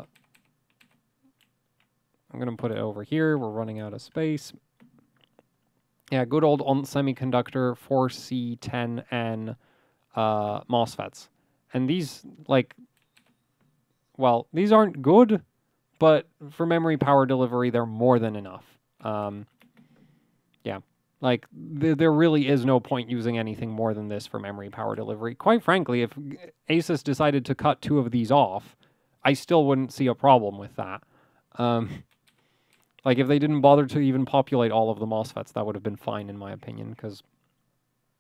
going to put it over here. We're running out of space. Yeah, good old on-semiconductor 4C10N MOSFETs. And these, like, well, these aren't good, but for memory power delivery, they're more than enough. Yeah, like, there really is no point using anything more than this for memory power delivery. Quite frankly, if ASUS decided to cut 2 of these off, I still wouldn't see a problem with that. Like, if they didn't bother to even populate all of the MOSFETs, that would have been fine, in my opinion, because,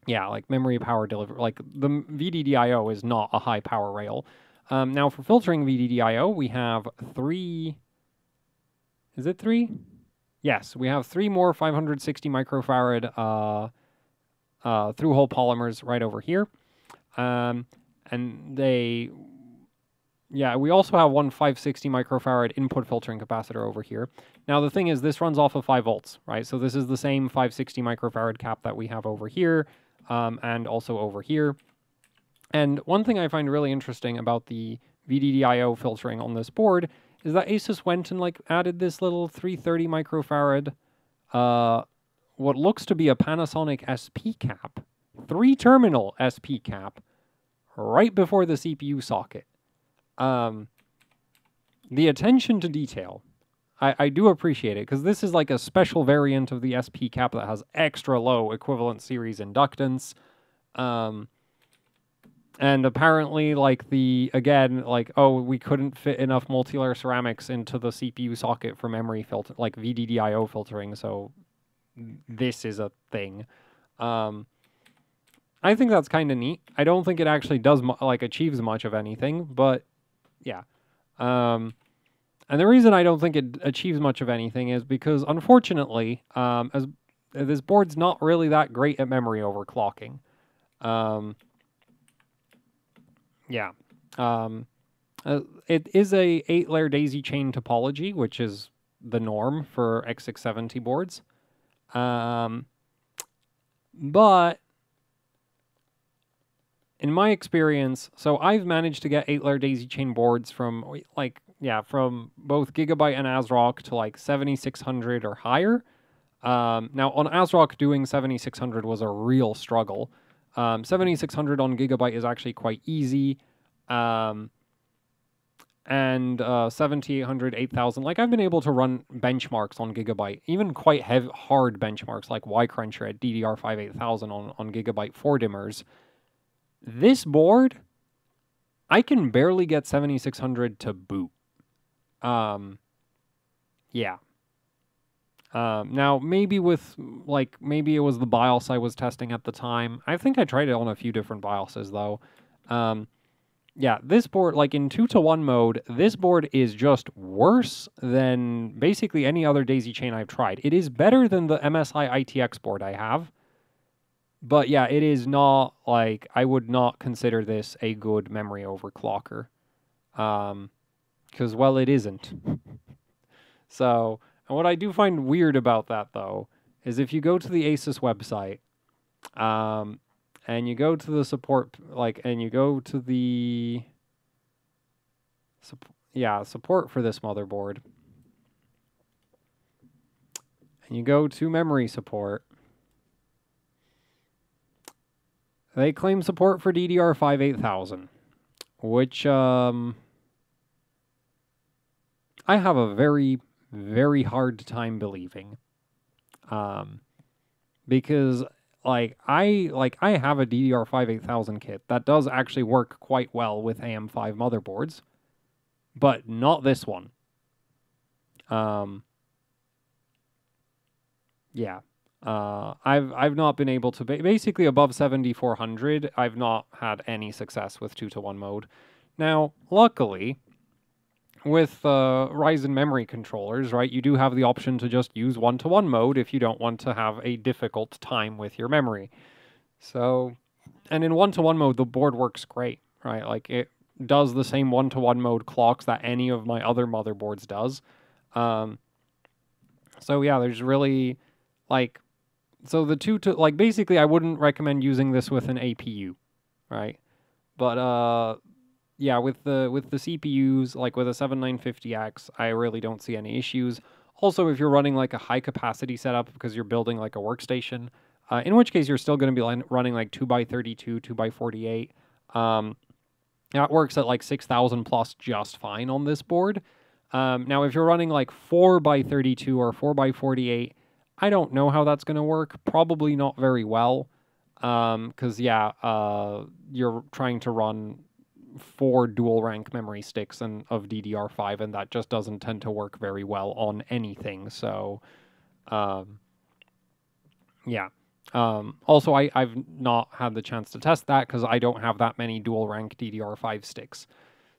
yeah, like, memory power delivery, like, the VDDIO is not a high power rail. Now, for filtering VDDIO, we have 3... Is it 3? Yes, we have 3 more 560 microfarad through-hole polymers right over here. And they... Yeah, we also have one 560 microfarad input filtering capacitor over here. Now, the thing is, this runs off of 5 volts, right? So this is the same 560 microfarad cap that we have over here, and also over here. And one thing I find really interesting about the VDDIO filtering on this board is that ASUS went and like added this little 330 microfarad, what looks to be a Panasonic SP cap, 3-terminal SP cap, right before the CPU socket. The attention to detail, I do appreciate it, because this is like a special variant of the SP cap that has extra low equivalent series inductance. And apparently, like, oh, we couldn't fit enough multi-layer ceramics into the CPU socket for memory filter, like VDDIO filtering, so this is a thing. I think that's kind of neat. I don't think it actually does, achieves much of anything, but yeah. And the reason I don't think it achieves much of anything is because, unfortunately, as this board's not really that great at memory overclocking. Yeah. It is a 8-layer daisy chain topology, which is the norm for X670 boards. But in my experience, so I've managed to get 8-layer daisy chain boards from from both Gigabyte and ASRock to like 7600 or higher. Now on ASRock, doing 7600 was a real struggle. 7600 on Gigabyte is actually quite easy. And 7800, 8000, like I've been able to run benchmarks on Gigabyte, even quite hard benchmarks like Y-Cruncher at DDR5 8000 on Gigabyte 4 dimmers. This board, I can barely get 7600 to boot. yeah. Now, maybe with, like, maybe it was the BIOS I was testing at the time. I think I tried it on a few different BIOSes, though. Yeah, this board, like, in 2-to-1 mode, this board is just worse than basically any other daisy chain I've tried. It is better than the MSI ITX board I have. But, yeah, it is not, like, I would not consider this a good memory overclocker. Because, well, it isn't. So... And what I do find weird about that, though, is if you go to the ASUS website, and you go to the support, and you go to the, support for this motherboard, and you go to memory support, they claim support for DDR5 8000, which, I have a very hard time believing, because I have a DDR5 8000 kit that does actually work quite well with AM5 motherboards, but not this one. Yeah, I've not been able to basically above 7400. I've not had any success with 2-to-1 mode. Now, luckily, with Ryzen memory controllers, right, you do have the option to just use 1-to-1 mode if you don't want to have a difficult time with your memory. So, and in 1-to-1 mode, the board works great, right? Like, it does the same 1-to-1 mode clocks that any of my other motherboards does. So, yeah, there's really, like, so the basically, I wouldn't recommend using this with an APU, right? But, yeah, with the CPUs, like with a 7950X, I really don't see any issues. Also, if you're running like a high capacity setup because you're building like a workstation, in which case you're still going to be running like 2x32, 2x48. Now it works at like 6000 plus just fine on this board. Now, if you're running like 4x32 or 4x48, I don't know how that's going to work. Probably not very well. Because, yeah, you're trying to run 4 dual rank memory sticks of DDR5, and that just doesn't tend to work very well on anything. So, yeah. Also, I've not had the chance to test that because I don't have that many dual rank DDR5 sticks.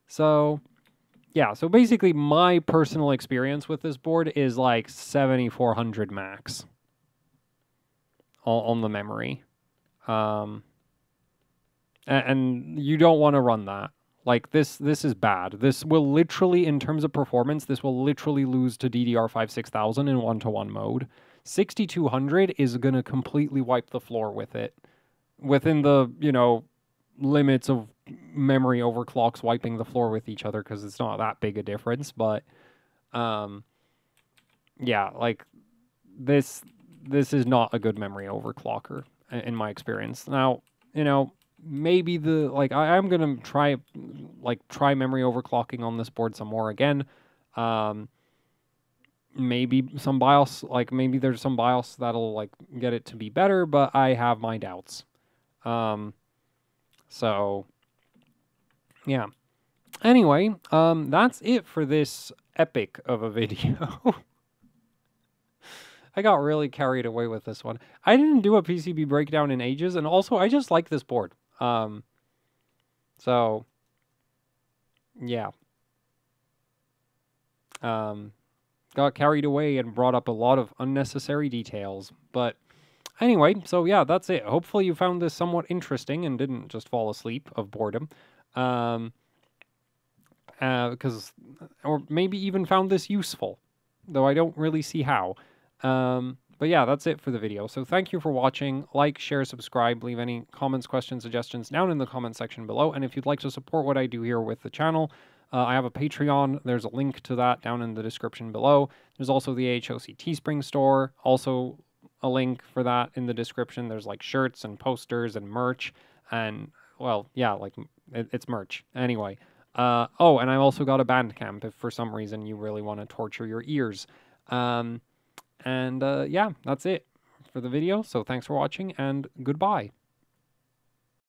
So, yeah. So basically, my personal experience with this board is like 7400 max on the memory. And you don't want to run that. Like, this is bad. This will literally, in terms of performance, this will literally lose to DDR5 6000 in 1-to-1 mode. 6200 is going to completely wipe the floor with it. Within the, limits of memory overclocks wiping the floor with each other, because it's not that big a difference. But, yeah, like, this is not a good memory overclocker, in my experience. Now, maybe I'm gonna try memory overclocking on this board some more again. Maybe some BIOS, maybe there's some BIOS that'll get it to be better, but I have my doubts. So yeah. Anyway, that's it for this epic of a video. I got really carried away with this one. I didn't do a PCB breakdown in ages, and also I just like this board. So, yeah. Got carried away and brought up a lot of unnecessary details. But anyway, so yeah, that's it. Hopefully you found this somewhat interesting and didn't just fall asleep of boredom. Or maybe even found this useful, though I don't really see how. But yeah, that's it for the video. So thank you for watching. Like, share, subscribe, leave any comments, questions, suggestions down in the comment section below. And if you'd like to support what I do here with the channel, I have a Patreon. There's a link to that down in the description below. There's also the AHOC Teespring store. Also a link for that in the description. There's shirts and posters and merch. And, well, yeah, it's merch. Anyway. Oh, and I also got a Bandcamp if for some reason you really want to torture your ears. Yeah, that's it for the video. So thanks for watching, and goodbye.